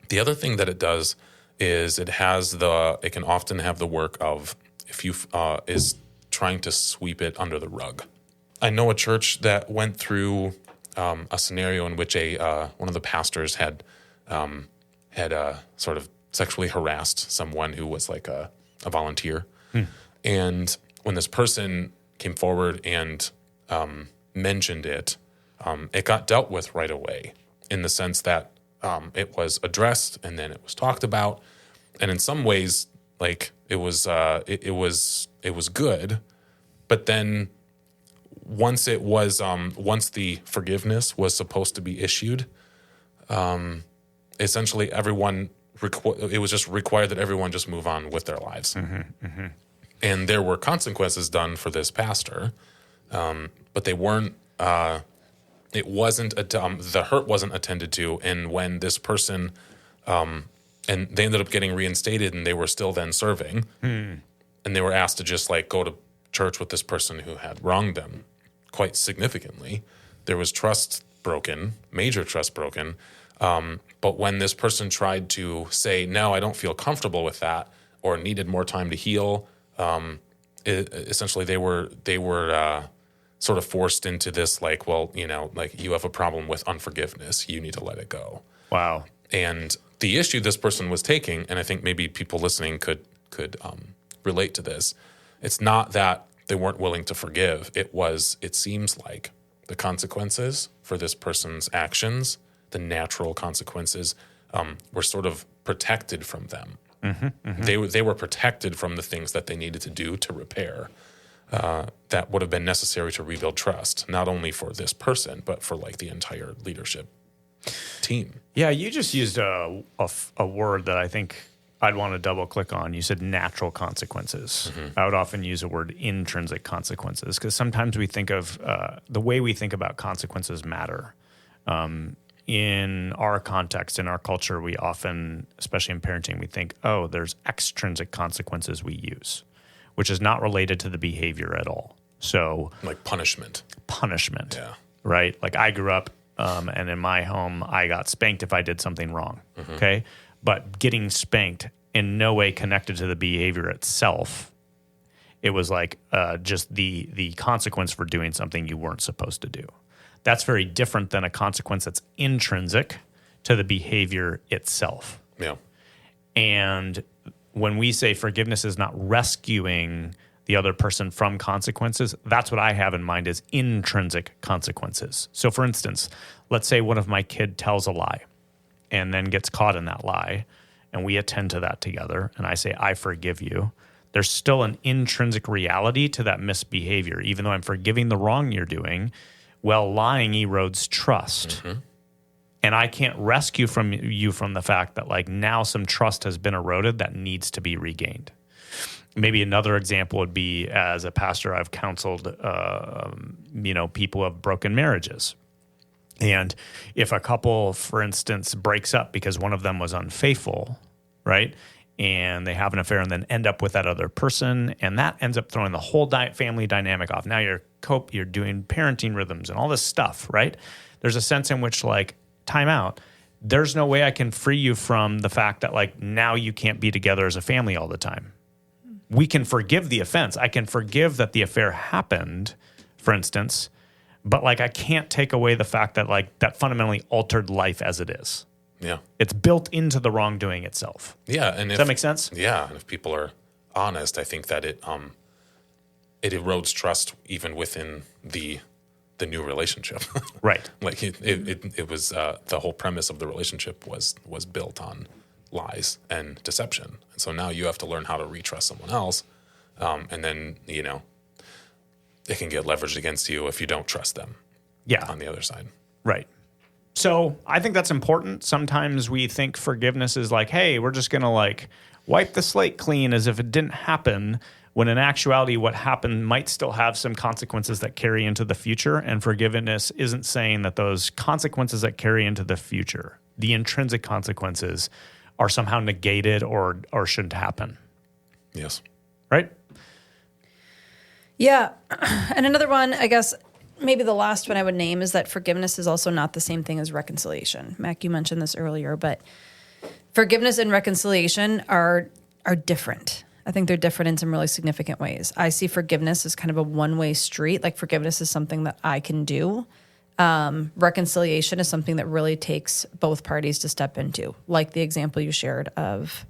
The other thing that it does is it can often have the work of, is trying to sweep it under the rug. I know a church that went through a scenario in which one of the pastors had sort of sexually harassed someone who was like a volunteer. And when this person came forward and mentioned it, it got dealt with right away in the sense that it was addressed and then it was talked about. And in some ways, like it was good. But then once the forgiveness was supposed to be issued, essentially it was just required that everyone just move on with their lives. And there were consequences done for this pastor, but they weren't. It wasn't the hurt wasn't attended to, and when this person, and they ended up getting reinstated, and they were still then serving, and they were asked to just like go to church with this person who had wronged them quite significantly. There was major trust broken. But when this person tried to say, no, I don't feel comfortable with that, or needed more time to heal, essentially they were sort of forced into this like, well, like you have a problem with unforgiveness. You need to let it go. Wow. And the issue this person was taking, and I think maybe people listening could relate to this, it's not that they weren't willing to forgive. It seems like the consequences for this person's actions, the natural consequences, were sort of protected from them. They were protected from the things that they needed to do to repair that would have been necessary to rebuild trust, not only for this person, but for like the entire leadership team. Yeah, you just used a word that I think I'd want to double click on. You said natural consequences. I would often use the word intrinsic consequences because sometimes we think of the way we think about consequences matter. In our context, in our culture, we often, especially in parenting, we think, oh, there's extrinsic consequences we use, which is not related to the behavior at all. So, like punishment. Yeah. Right? Like I grew up, and in my home, I got spanked if I did something wrong. Okay? But getting spanked in no way connected to the behavior itself. It was like just the consequence for doing something you weren't supposed to do. That's very different than a consequence that's intrinsic to the behavior itself. Yeah. And when we say forgiveness is not rescuing the other person from consequences, that's what I have in mind is intrinsic consequences. So for instance, let's say one of my kid tells a lie and then gets caught in that lie, and we attend to that together, and I say, I forgive you. There's still an intrinsic reality to that misbehavior. Even though I'm forgiving the wrong you're doing, well, lying erodes trust. And I can't rescue you from the fact that like now some trust has been eroded that needs to be regained. Maybe another example would be, as a pastor, I've counseled people who have broken marriages. And if a couple, for instance, breaks up because one of them was unfaithful, right? And they have an affair and then end up with that other person, and that ends up throwing the whole family dynamic off. Now you're doing parenting rhythms and all this stuff, right? There's a sense in which like, time out. There's no way I can free you from the fact that like now you can't be together as a family all the time. We can forgive the offense. I can forgive that the affair happened, for instance, but like I can't take away the fact that like that fundamentally altered life as it is. Yeah. It's built into the wrongdoing itself. Yeah. And Does that make sense? Yeah. And if people are honest, I think that it erodes trust even within the new relationship. Right. Like it was the whole premise of the relationship was built on lies and deception. And so now you have to learn how to retrust someone else. And then, it can get leveraged against you if you don't trust them. Yeah. On the other side. Right. So I think that's important. Sometimes we think forgiveness is like, hey, we're just going to like wipe the slate clean as if it didn't happen, when in actuality, what happened might still have some consequences that carry into the future. And forgiveness isn't saying that those consequences that carry into the future, the intrinsic consequences, are somehow negated or shouldn't happen. Yes. Right? Yeah. And another one, I guess, maybe the last one I would name is that forgiveness is also not the same thing as reconciliation. Mac, you mentioned this earlier, but forgiveness and reconciliation are different. I think they're different in some really significant ways. I see forgiveness as kind of a one-way street. Like forgiveness is something that I can do. Reconciliation is something that really takes both parties to step into. Like the example you shared of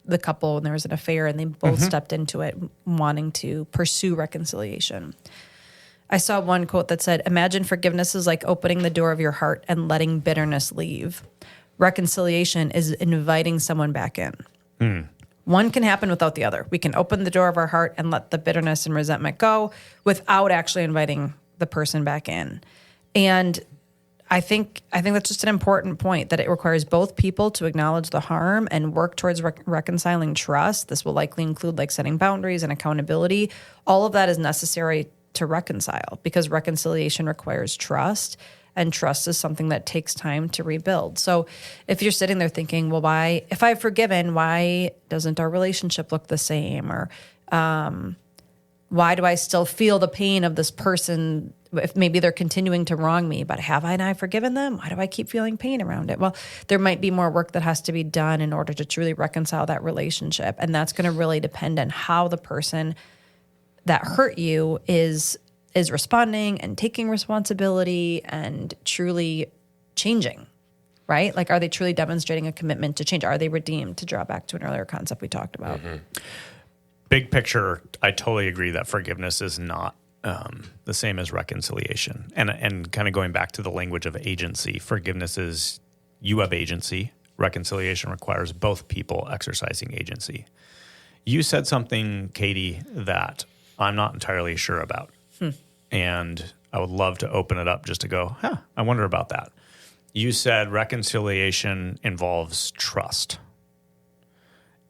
the couple when there was an affair and they both stepped into it wanting to pursue reconciliation. I saw one quote that said, imagine forgiveness is like opening the door of your heart and letting bitterness leave. Reconciliation is inviting someone back in. One can happen without the other. We can open the door of our heart and let the bitterness and resentment go without actually inviting the person back in. And I think that's just an important point, that it requires both people to acknowledge the harm and work towards reconciling trust. This will likely include like setting boundaries and accountability. All of that is necessary to reconcile, because reconciliation requires trust, and trust is something that takes time to rebuild. So if you're sitting there thinking, well, if I've forgiven, why doesn't our relationship look the same? Or why do I still feel the pain of this person if maybe they're continuing to wrong me, but have I not forgiven them? Why do I keep feeling pain around it? Well, there might be more work that has to be done in order to truly reconcile that relationship. And that's going to really depend on how the person that hurt you is responding and taking responsibility and truly changing, right? Like, are they truly demonstrating a commitment to change? Are they redeemed, to draw back to an earlier concept we talked about? Big picture, I totally agree that forgiveness is not the same as reconciliation. And kind of going back to the language of agency, forgiveness is you have agency. Reconciliation requires both people exercising agency. You said something, Katie, that I'm not entirely sure about. And I would love to open it up just to go, I wonder about that. You said reconciliation involves trust.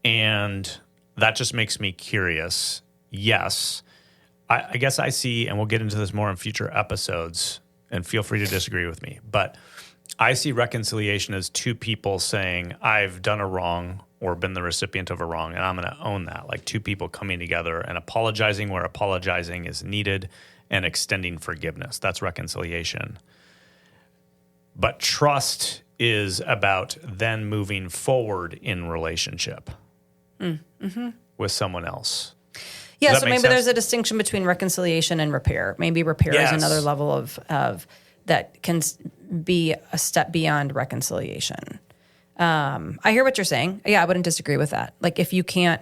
And that just makes me curious. Yes, I guess I see, and we'll get into this more in future episodes, and feel free to disagree with me, but I see reconciliation as two people saying, I've done a wrong or been the recipient of a wrong, and I'm going to own that. Like two people coming together and apologizing where apologizing is needed and extending forgiveness. That's reconciliation. But trust is about then moving forward in relationship with someone else. Yeah, so maybe there's a distinction between reconciliation and repair. Maybe repair is another level of that can be a step beyond reconciliation. I hear what you're saying. Yeah, I wouldn't disagree with that. Like if you don't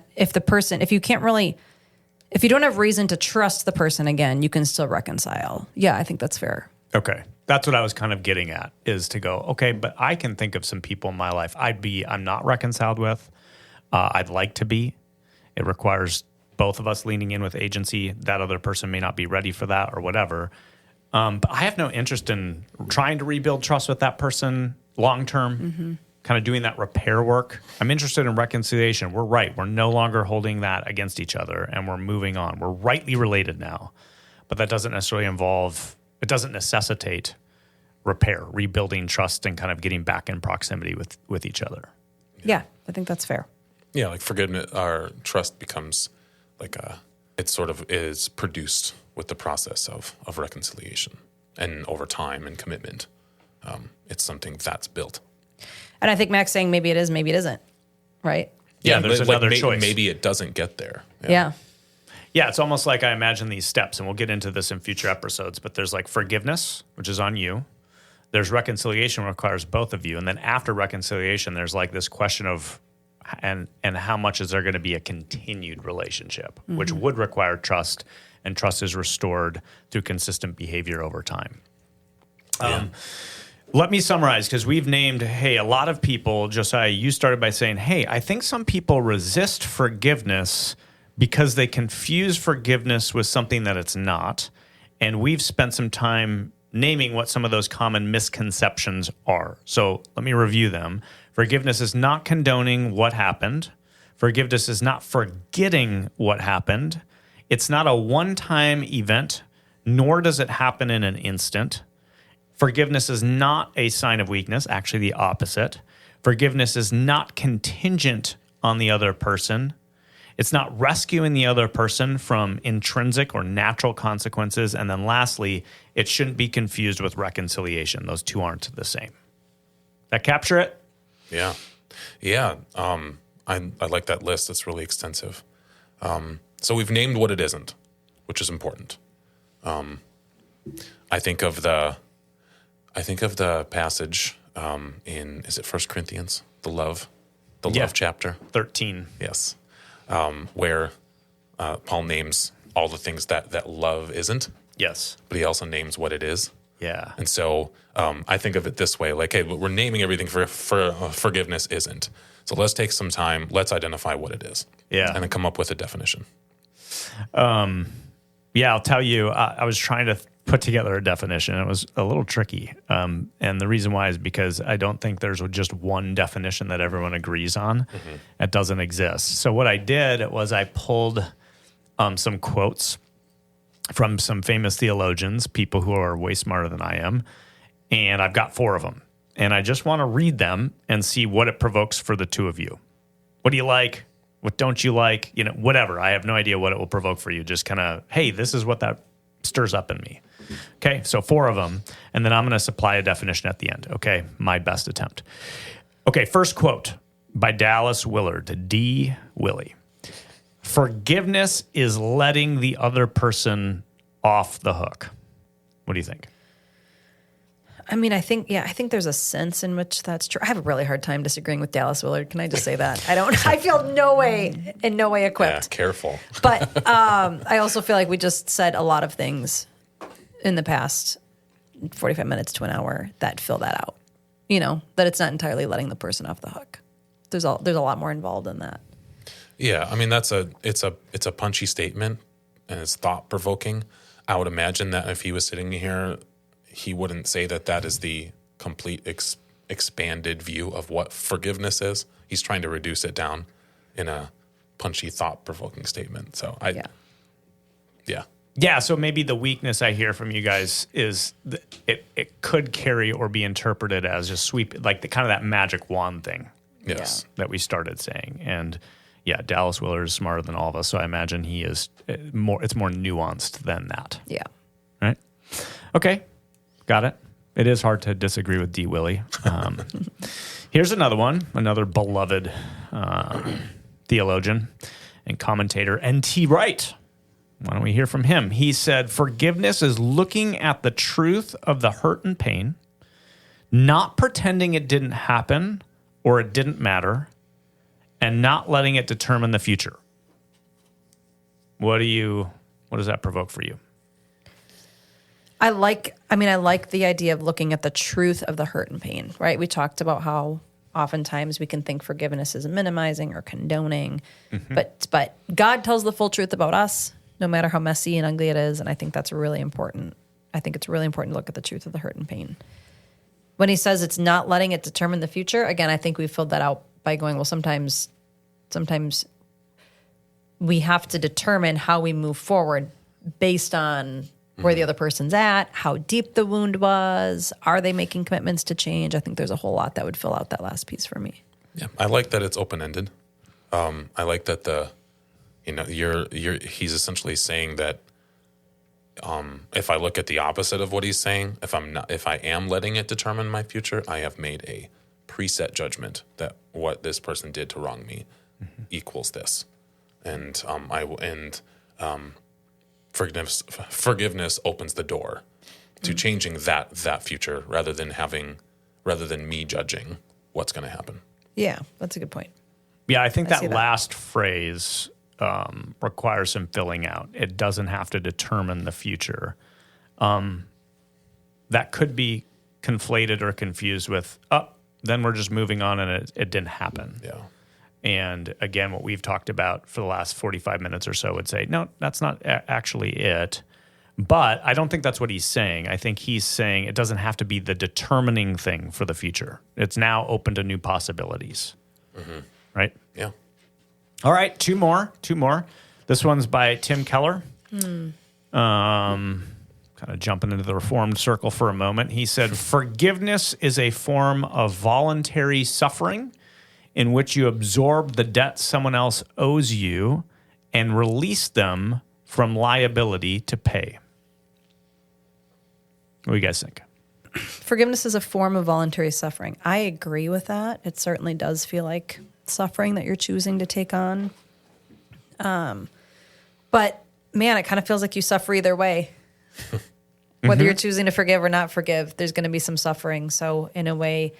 have reason to trust the person again, you can still reconcile. Yeah, I think that's fair. Okay. That's what I was kind of getting at, is to go, okay, but I can think of some people in my life I'm not reconciled with. I'd like to be. It requires both of us leaning in with agency. That other person may not be ready for that or whatever. But I have no interest in trying to rebuild trust with that person long-term, kind of doing that repair work. I'm interested in reconciliation. We're right. We're no longer holding that against each other, and we're moving on. We're rightly related now. But that doesn't necessarily it doesn't necessitate repair, rebuilding trust, and kind of getting back in proximity with each other. Yeah, I think that's fair. Yeah, like forgiveness, our trust becomes like it sort of is produced with the process of reconciliation, and over time and commitment. It's something that's built. And I think Mac's saying maybe it is, maybe it isn't, right? Yeah, there's another choice. Maybe it doesn't get there. Yeah. Yeah, it's almost like I imagine these steps, and we'll get into this in future episodes, but there's like forgiveness, which is on you. There's reconciliation, requires both of you. And then after reconciliation, there's like this question of, and how much is there going to be a continued relationship, which would require trust, and trust is restored through consistent behavior over time. Let me summarize, because we've named, hey, a lot of people, Josiah, you started by saying, hey, I think some people resist forgiveness because they confuse forgiveness with something that it's not. And we've spent some time naming what some of those common misconceptions are. So let me review them. Forgiveness is not condoning what happened. Forgiveness is not forgetting what happened. It's not a one-time event, nor does it happen in an instant. Forgiveness is not a sign of weakness, actually the opposite. Forgiveness is not contingent on the other person. It's not rescuing the other person from intrinsic or natural consequences. And then lastly, it shouldn't be confused with reconciliation. Those two aren't the same. That capture it? Yeah. Yeah. I like that list. It's really extensive. So we've named what it isn't, which is important. I think of the passage in, is it 1 Corinthians, the love chapter? 13. Yes. Where Paul names all the things that love isn't. Yes. But he also names what it is. Yeah. And so I think of it this way, like, hey, we're naming everything for forgiveness isn't. So let's take some time. Let's identify what it is. Yeah. And then come up with a definition. Yeah, I'll tell you, I was trying to put together a definition. It was a little tricky. And the reason why is because I don't think there's just one definition that everyone agrees on. Mm-hmm. It doesn't exist. So what I did was I pulled some quotes from some famous theologians, people who are way smarter than I am. And I've got 4 of them. And I just want to read them and see what it provokes for the two of you. What do you like? What don't you like? You know, whatever. I have no idea what it will provoke for you. Just kind of, hey, this is what that stirs up in me. Okay, so 4 of them. And then I'm going to supply a definition at the end. Okay, my best attempt. Okay, first quote by Dallas Willard, D. Willie. Forgiveness is letting the other person off the hook. What do you think? I mean, I think there's a sense in which that's true. I have a really hard time disagreeing with Dallas Willard. Can I just say that? I feel in no way equipped. Yeah, careful. But I also feel like we just said a lot of things in the past 45 minutes to an hour that fill that out. You know, that it's not entirely letting the person off the hook. There's a lot more involved in that. Yeah, I mean, it's a punchy statement, and it's thought-provoking. I would imagine that if he was sitting here, he wouldn't say that is the complete expanded view of what forgiveness is. He's trying to reduce it down in a punchy, thought-provoking statement. So Yeah, so maybe the weakness I hear from you guys is that it could carry or be interpreted as just sweep, like the kind of that magic wand thing. Yes. That we started saying. And yeah, Dallas Willard is smarter than all of us, so I imagine he is it's more nuanced than that. Yeah. Right? Okay. Got it. It is hard to disagree with D. Willie. Here's another one, another beloved theologian and commentator, N.T. Wright. Why don't we hear from him? He said, forgiveness is looking at the truth of the hurt and pain, not pretending it didn't happen or it didn't matter, and not letting it determine the future. What does that provoke for you? I like the idea of looking at the truth of the hurt and pain, right? We talked about how oftentimes we can think forgiveness is minimizing or condoning, but God tells the full truth about us, no matter how messy and ugly it is, and I think that's really important. I think it's really important to look at the truth of the hurt and pain. When he says it's not letting it determine the future, again, I think we filled that out by going, well, sometimes we have to determine how we move forward based on where the other person's at, how deep the wound was, are they making commitments to change? I think there's a whole lot that would fill out that last piece for me. Yeah, I like that it's open-ended. I like that he's essentially saying that if I look at the opposite of what he's saying, if I am letting it determine my future, I have made a preset judgment that what this person did to wrong me equals this, and forgiveness opens the door to changing that future rather than me judging what's going to happen. Yeah, that's a good point. Yeah, I think that last phrase requires some filling out. It doesn't have to determine the future. That could be conflated or confused with, then we're just moving on and it didn't happen. Yeah. And again, what we've talked about for the last 45 minutes or so would say, no, that's not actually it. But I don't think that's what he's saying. I think he's saying it doesn't have to be the determining thing for the future. It's now open to new possibilities. Right? Yeah. All right, two more. This one's by Tim Keller. Kind of jumping into the Reformed circle for a moment. He said, forgiveness is a form of voluntary suffering in which you absorb the debt someone else owes you and release them from liability to pay. What do you guys think? Forgiveness is a form of voluntary suffering. I agree with that. It certainly does feel like suffering that you're choosing to take on. But man, it kind of feels like you suffer either way. Whether you're choosing to forgive or not forgive, there's going to be some suffering. So in a way,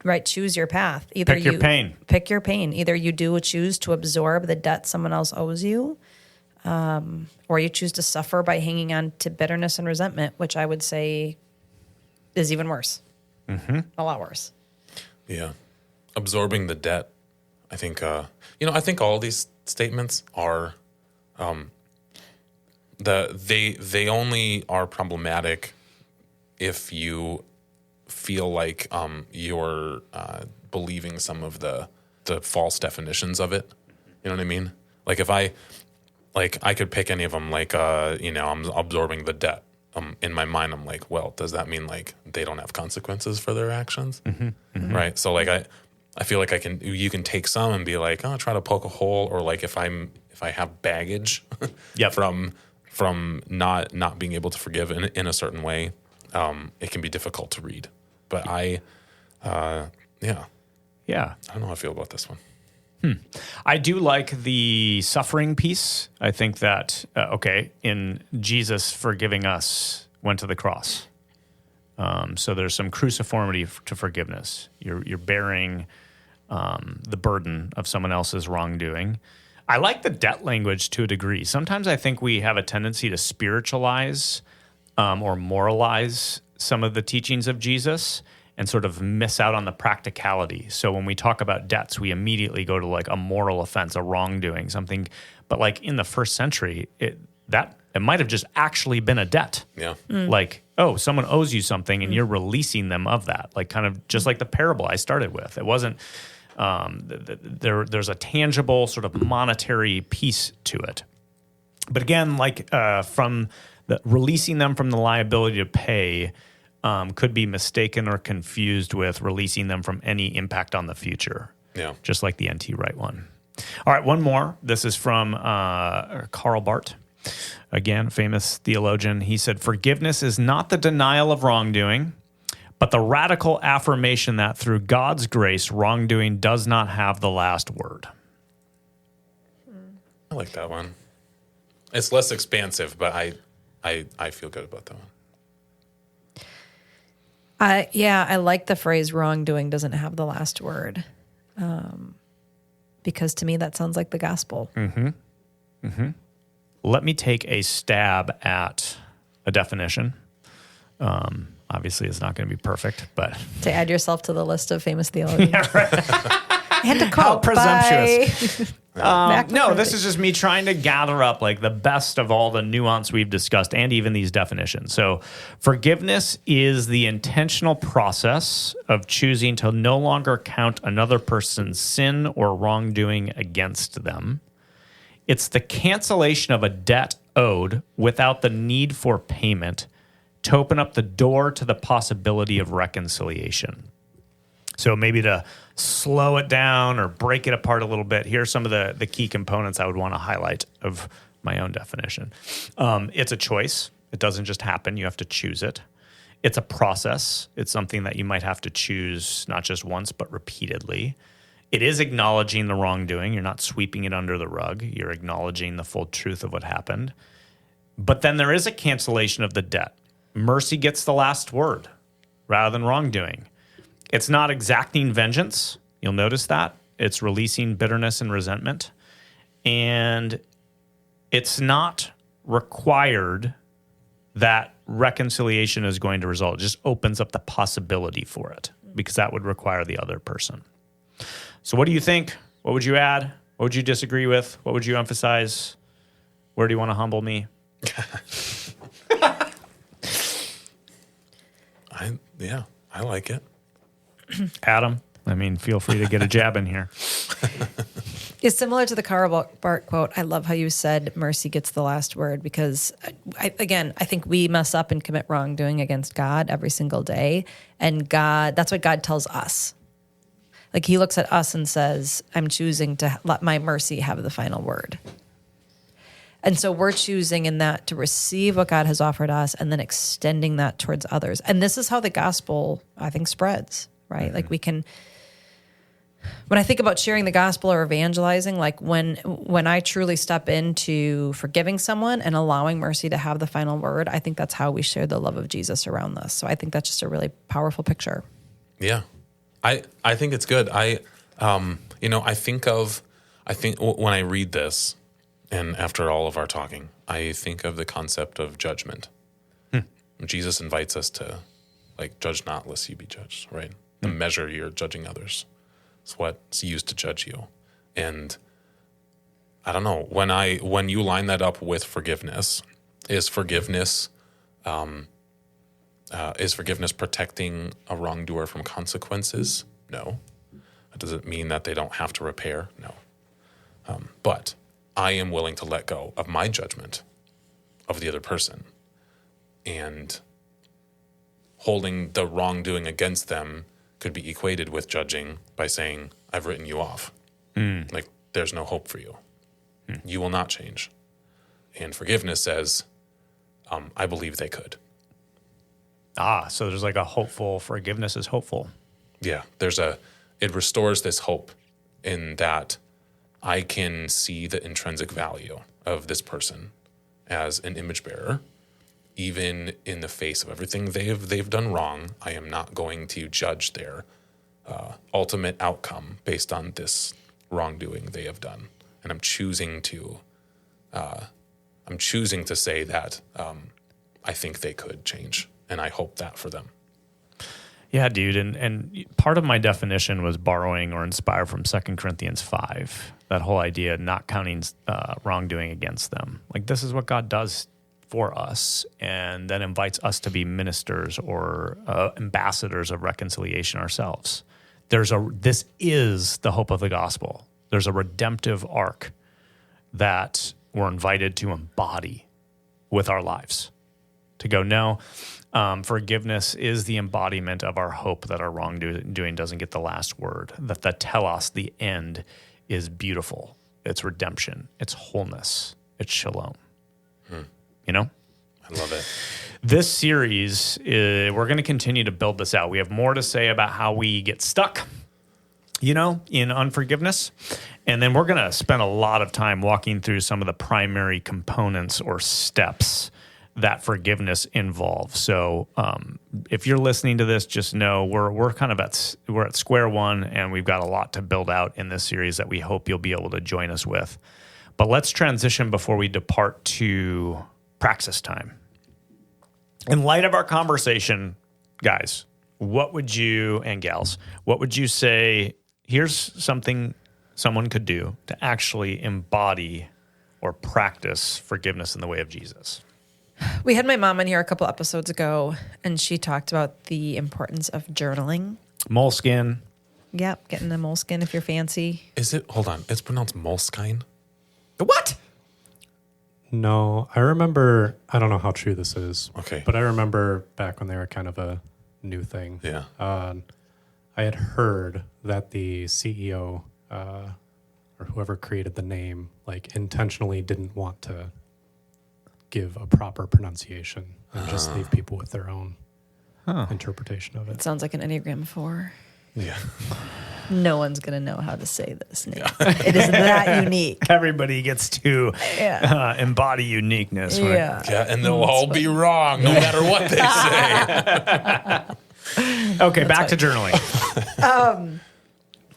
right, choose your path. Either Pick your pain. Pick your pain. Either you choose to absorb the debt someone else owes you, or you choose to suffer by hanging on to bitterness and resentment, which I would say is even worse. A lot worse. Yeah. Absorbing the debt. I think, I think all these statements are, they only are problematic if you feel like you're believing some of the false definitions of it. You know what I mean? Like if I could pick any of them, I'm absorbing the debt. In my mind, I'm like, well, does that mean like they don't have consequences for their actions? Right? So like I feel like you can take some and be like, try to poke a hole, or like if I have baggage from not being able to forgive in a certain way, it can be difficult to read. But I don't know how I feel about this one. I do like the suffering piece. I think that, in Jesus forgiving us went to the cross. So there's some cruciformity to forgiveness. You're bearing the burden of someone else's wrongdoing. I like the debt language to a degree. Sometimes I think we have a tendency to spiritualize or moralize some of the teachings of Jesus and sort of miss out on the practicality. So when we talk about debts, we immediately go to like a moral offense, a wrongdoing, something. But like in the first century, it might have just actually been a debt. Yeah. Like, someone owes you something and you're releasing them of that. Like kind of just like the parable I started with. It wasn't, there's a tangible sort of monetary piece to it. But again, like from releasing them from the liability to pay, could be mistaken or confused with releasing them from any impact on the future. Yeah. Just like the N.T. Wright one. All right, one more. This is from Karl Barth. Again, famous theologian. He said, forgiveness is not the denial of wrongdoing, but the radical affirmation that through God's grace, wrongdoing does not have the last word. I like that one. It's less expansive, but I feel good about that one. I like the phrase wrongdoing doesn't have the last word. Because to me, that sounds like the gospel. Let me take a stab at a definition. Obviously, it's not going to be perfect, but... To add yourself to the list of famous theologians. Yeah, right. And to quote, how presumptuous. No, this Thursday. is just me trying to gather up like the best of all the nuance we've discussed and even these definitions. So forgiveness is the intentional process of choosing to no longer count another person's sin or wrongdoing against them. It's the cancellation of a debt owed without the need for payment to open up the door to the possibility of reconciliation. So maybe to slow it down or break it apart a little bit, here's some of the key components I would want to highlight of my own definition. It's a choice. It doesn't just happen. You have to choose it. It's a process. It's something that you might have to choose not just once, but repeatedly. It is acknowledging the wrongdoing. You're not sweeping it under the rug. You're acknowledging the full truth of what happened. But then there is a cancellation of the debt. Mercy gets the last word rather than wrongdoing. It's not exacting vengeance. You'll notice that. It's releasing bitterness and resentment. And it's not required that reconciliation is going to result. It just opens up the possibility for it, because that would require the other person. So what do you think? What would you add? What would you disagree with? What would you emphasize? Where do you want to humble me? I like it. Adam, I mean, feel free to get a jab in here. It's similar to the Karl Barth quote. I love how you said mercy gets the last word, because, I think we mess up and commit wrongdoing against God every single day. And that's what God tells us. Like, he looks at us and says, I'm choosing to let my mercy have the final word. And so we're choosing in that to receive what God has offered us and then extending that towards others. And this is how the gospel, I think, spreads, right? Mm-hmm. Like, we can, when I think about sharing the gospel or evangelizing, like when I truly step into forgiving someone and allowing mercy to have the final word, I think that's how we share the love of Jesus around this. So I think that's just a really powerful picture. Yeah. I think it's good. I think when I read this, and after all of our talking, I think of the concept of judgment. Jesus invites us to, judge not lest you be judged, right? The measure you're judging others is what's used to judge you. And I don't know, when you line that up with forgiveness, is forgiveness protecting a wrongdoer from consequences? No. Does it mean that they don't have to repair? No. But I am willing to let go of my judgment of the other person, and holding the wrongdoing against them could be equated with judging by saying, I've written you off. There's no hope for you. You will not change. And forgiveness says, I believe they could. So there's a hopeful, forgiveness is hopeful. Yeah, it restores this hope in that I can see the intrinsic value of this person as an image bearer. Even in the face of everything they've done wrong, I am not going to judge their ultimate outcome based on this wrongdoing they have done. And I'm choosing to say that I think they could change, and I hope that for them. Yeah, dude, and part of my definition was borrowing or inspired from 2 Corinthians 5, that whole idea of not counting wrongdoing against them. This is what God does for us, and then invites us to be ministers or ambassadors of reconciliation ourselves. This is the hope of the gospel. There's a redemptive arc that we're invited to embody with our lives. To go, no, forgiveness is the embodiment of our hope that our wrongdoing doesn't get the last word, that the telos, the end, is beautiful. It's redemption. It's wholeness. It's shalom. You know? I love it. This series, we're going to continue to build this out. We have more to say about how we get stuck, in unforgiveness. And then we're going to spend a lot of time walking through some of the primary components or steps that forgiveness involves. So if you're listening to this, just know we're at square one, and we've got a lot to build out in this series that we hope you'll be able to join us with. But let's transition before we depart to praxis time. In light of our conversation, guys, what would you say, here's something someone could do to actually embody or practice forgiveness in the way of Jesus? We had my mom in here a couple episodes ago, and she talked about the importance of journaling. Moleskin. Yep, getting a moleskin if you're fancy. Hold on, it's pronounced moleskine? What? No, I remember, I don't know how true this is. Okay. But I remember back when they were kind of a new thing. Yeah. I had heard that the CEO or whoever created the name, intentionally didn't want to give a proper pronunciation and just leave people with their own interpretation of it. It sounds like an Enneagram 4. Yeah. No one's going to know how to say this name. It is that unique. Everybody gets to embody uniqueness. Right? Yeah, and they'll all be wrong no matter what they say. Okay, back to journaling.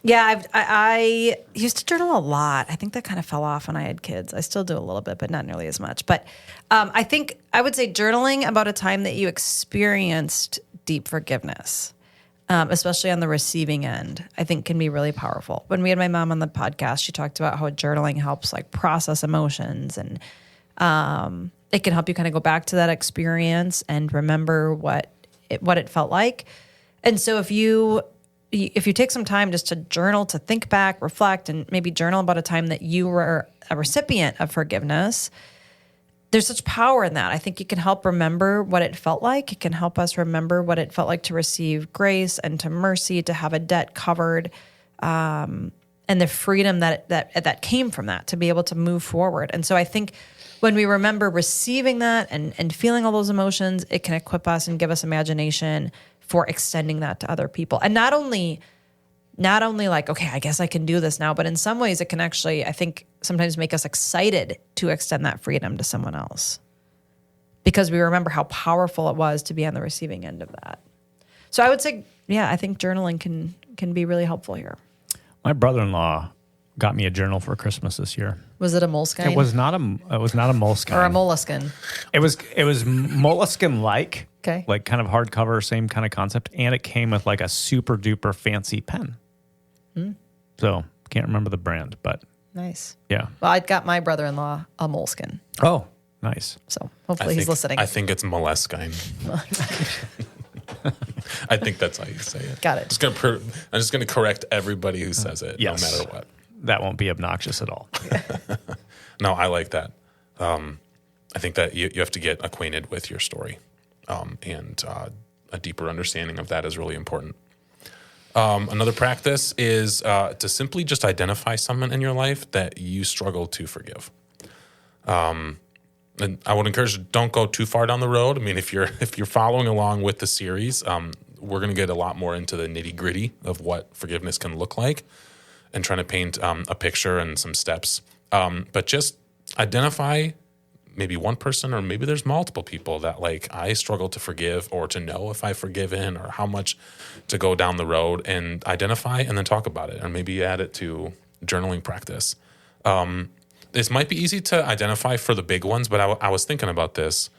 Yeah, I used to journal a lot. I think that kind of fell off when I had kids. I still do a little bit, but not nearly as much. But I think I would say journaling about a time that you experienced deep forgiveness, especially on the receiving end, I think can be really powerful. When we had my mom on the podcast, she talked about how journaling helps like process emotions, and it can help you kind of go back to that experience and remember what it felt like. And so if you take some time just to journal, to think back, reflect, and maybe journal about a time that you were a recipient of forgiveness, there's such power in that. I think it can help remember what it felt like. It can help us remember what it felt like to receive grace and to mercy, to have a debt covered, and the freedom that came from that, to be able to move forward. And so I think when we remember receiving that and feeling all those emotions, it can equip us and give us imagination for extending that to other people. And not only like, okay, I guess I can do this now, but in some ways it can actually, I think, sometimes make us excited to extend that freedom to someone else, because we remember how powerful it was to be on the receiving end of that. So I would say, yeah, I think journaling can be really helpful here. My brother-in-law got me a journal for Christmas this year. Was it a moleskine? It was not a moleskine. Or a moleskin. It was moleskin-like. Okay. Like kind of hardcover, same kind of concept. And it came with like a super duper fancy pen. So can't remember the brand, but Nice. yeah. Well, I got my brother-in-law a moleskin. Oh, nice. So hopefully he's listening. I think it's moleskine. I think that's how you say it. Got it. I'm just gonna correct everybody who says it, Yes. no matter what. That won't be obnoxious at all. No, I like that. I think that you have to get acquainted with your story, and a deeper understanding of that is really important. Another practice is to simply just identify someone in your life that you struggle to forgive. And I would encourage, don't go too far down the road. I mean, if you're following along with the series, we're going to get a lot more into the nitty gritty of what forgiveness can look like, and trying to paint a picture and some steps. But just identify maybe one person, or maybe there's multiple people that like I struggle to forgive, or to know if I've forgiven, or how much to go down the road, and identify and then talk about it, or maybe add it to journaling practice. This might be easy to identify for the big ones, but I was thinking about this,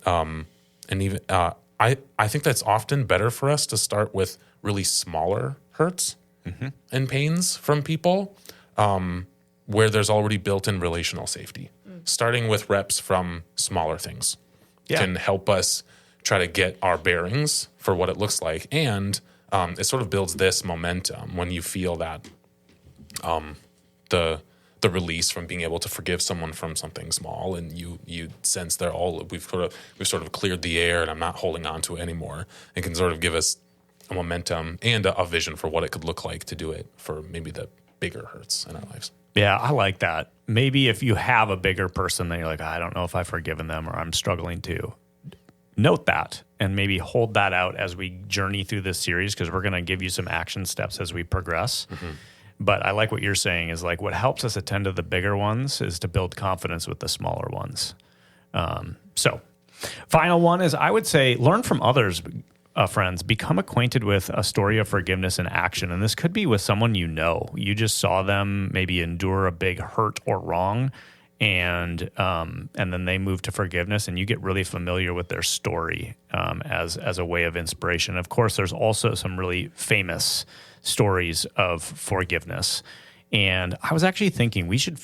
and even I think that's often better for us to start with really smaller hurts and pains from people, where there's already built-in relational safety. Starting with reps from smaller things can help us try to get our bearings for what it looks like, and it sort of builds this momentum when you feel that the release from being able to forgive someone from something small, and you sense we've sort of cleared the air, and I'm not holding on to it anymore. It can sort of give us a momentum and a vision for what it could look like to do it for maybe the bigger hurts in our lives. Yeah, I like that. Maybe if you have a bigger person that you're like, I don't know if I've forgiven them, or I'm struggling to, note that and maybe hold that out as we journey through this series, because we're going to give you some action steps as we progress. But I like what you're saying is like what helps us attend to the bigger ones is to build confidence with the smaller ones. So final one is, I would say, learn from others, friends. Become acquainted with a story of forgiveness in action. And this could be with someone you know. You just saw them maybe endure a big hurt or wrong, and then they move to forgiveness, and you get really familiar with their story as a way of inspiration. Of course, there's also some really famous stories of forgiveness. And I was actually thinking we should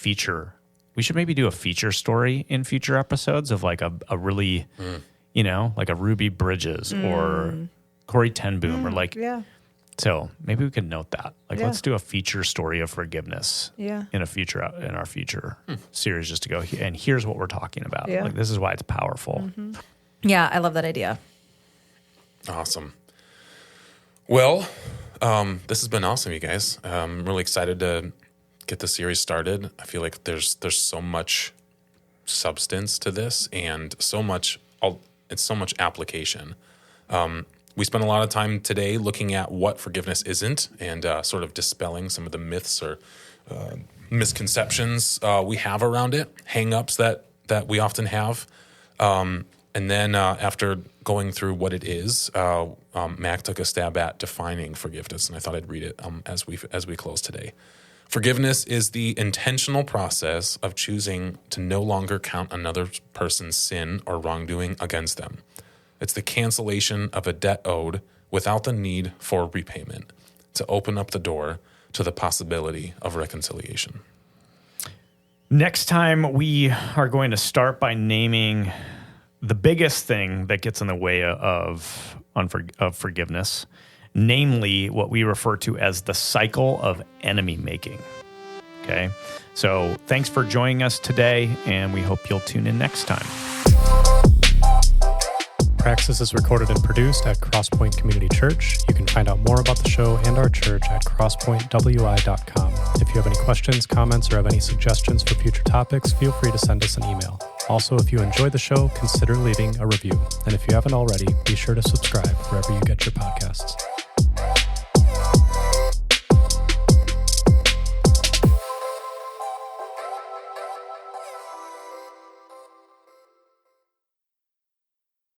maybe do a feature story in future episodes of like a really, like a Ruby Bridges or Corey Ten Boom or like, so maybe we could note that. Like, let's do a feature story of forgiveness in our future series, just to go, and here's what we're talking about. Yeah. Like, this is why it's powerful. Yeah, I love that idea. Awesome. Well, this has been awesome, you guys. I'm really excited to get the series started. I feel like there's so much substance to this, and it's so much application. We spent a lot of time today looking at what forgiveness isn't, and sort of dispelling some of the myths or misconceptions we have around it, hang-ups that we often have. And then after going through what it is, Mac took a stab at defining forgiveness, and I thought I'd read it as we close today. Forgiveness is the intentional process of choosing to no longer count another person's sin or wrongdoing against them. It's the cancellation of a debt owed without the need for repayment, to open up the door to the possibility of reconciliation. Next time, we are going to start by naming the biggest thing that gets in the way of forgiveness, namely what we refer to as the cycle of enemy making. Okay, so thanks for joining us today, and we hope you'll tune in next time. Praxis is recorded and produced at Crosspoint Community Church. You can find out more about the show and our church at crosspointwi.com. If you have any questions, comments, or have any suggestions for future topics, feel free to send us an email. Also, if you enjoyed the show, consider leaving a review. And if you haven't already, be sure to subscribe wherever you get your podcasts.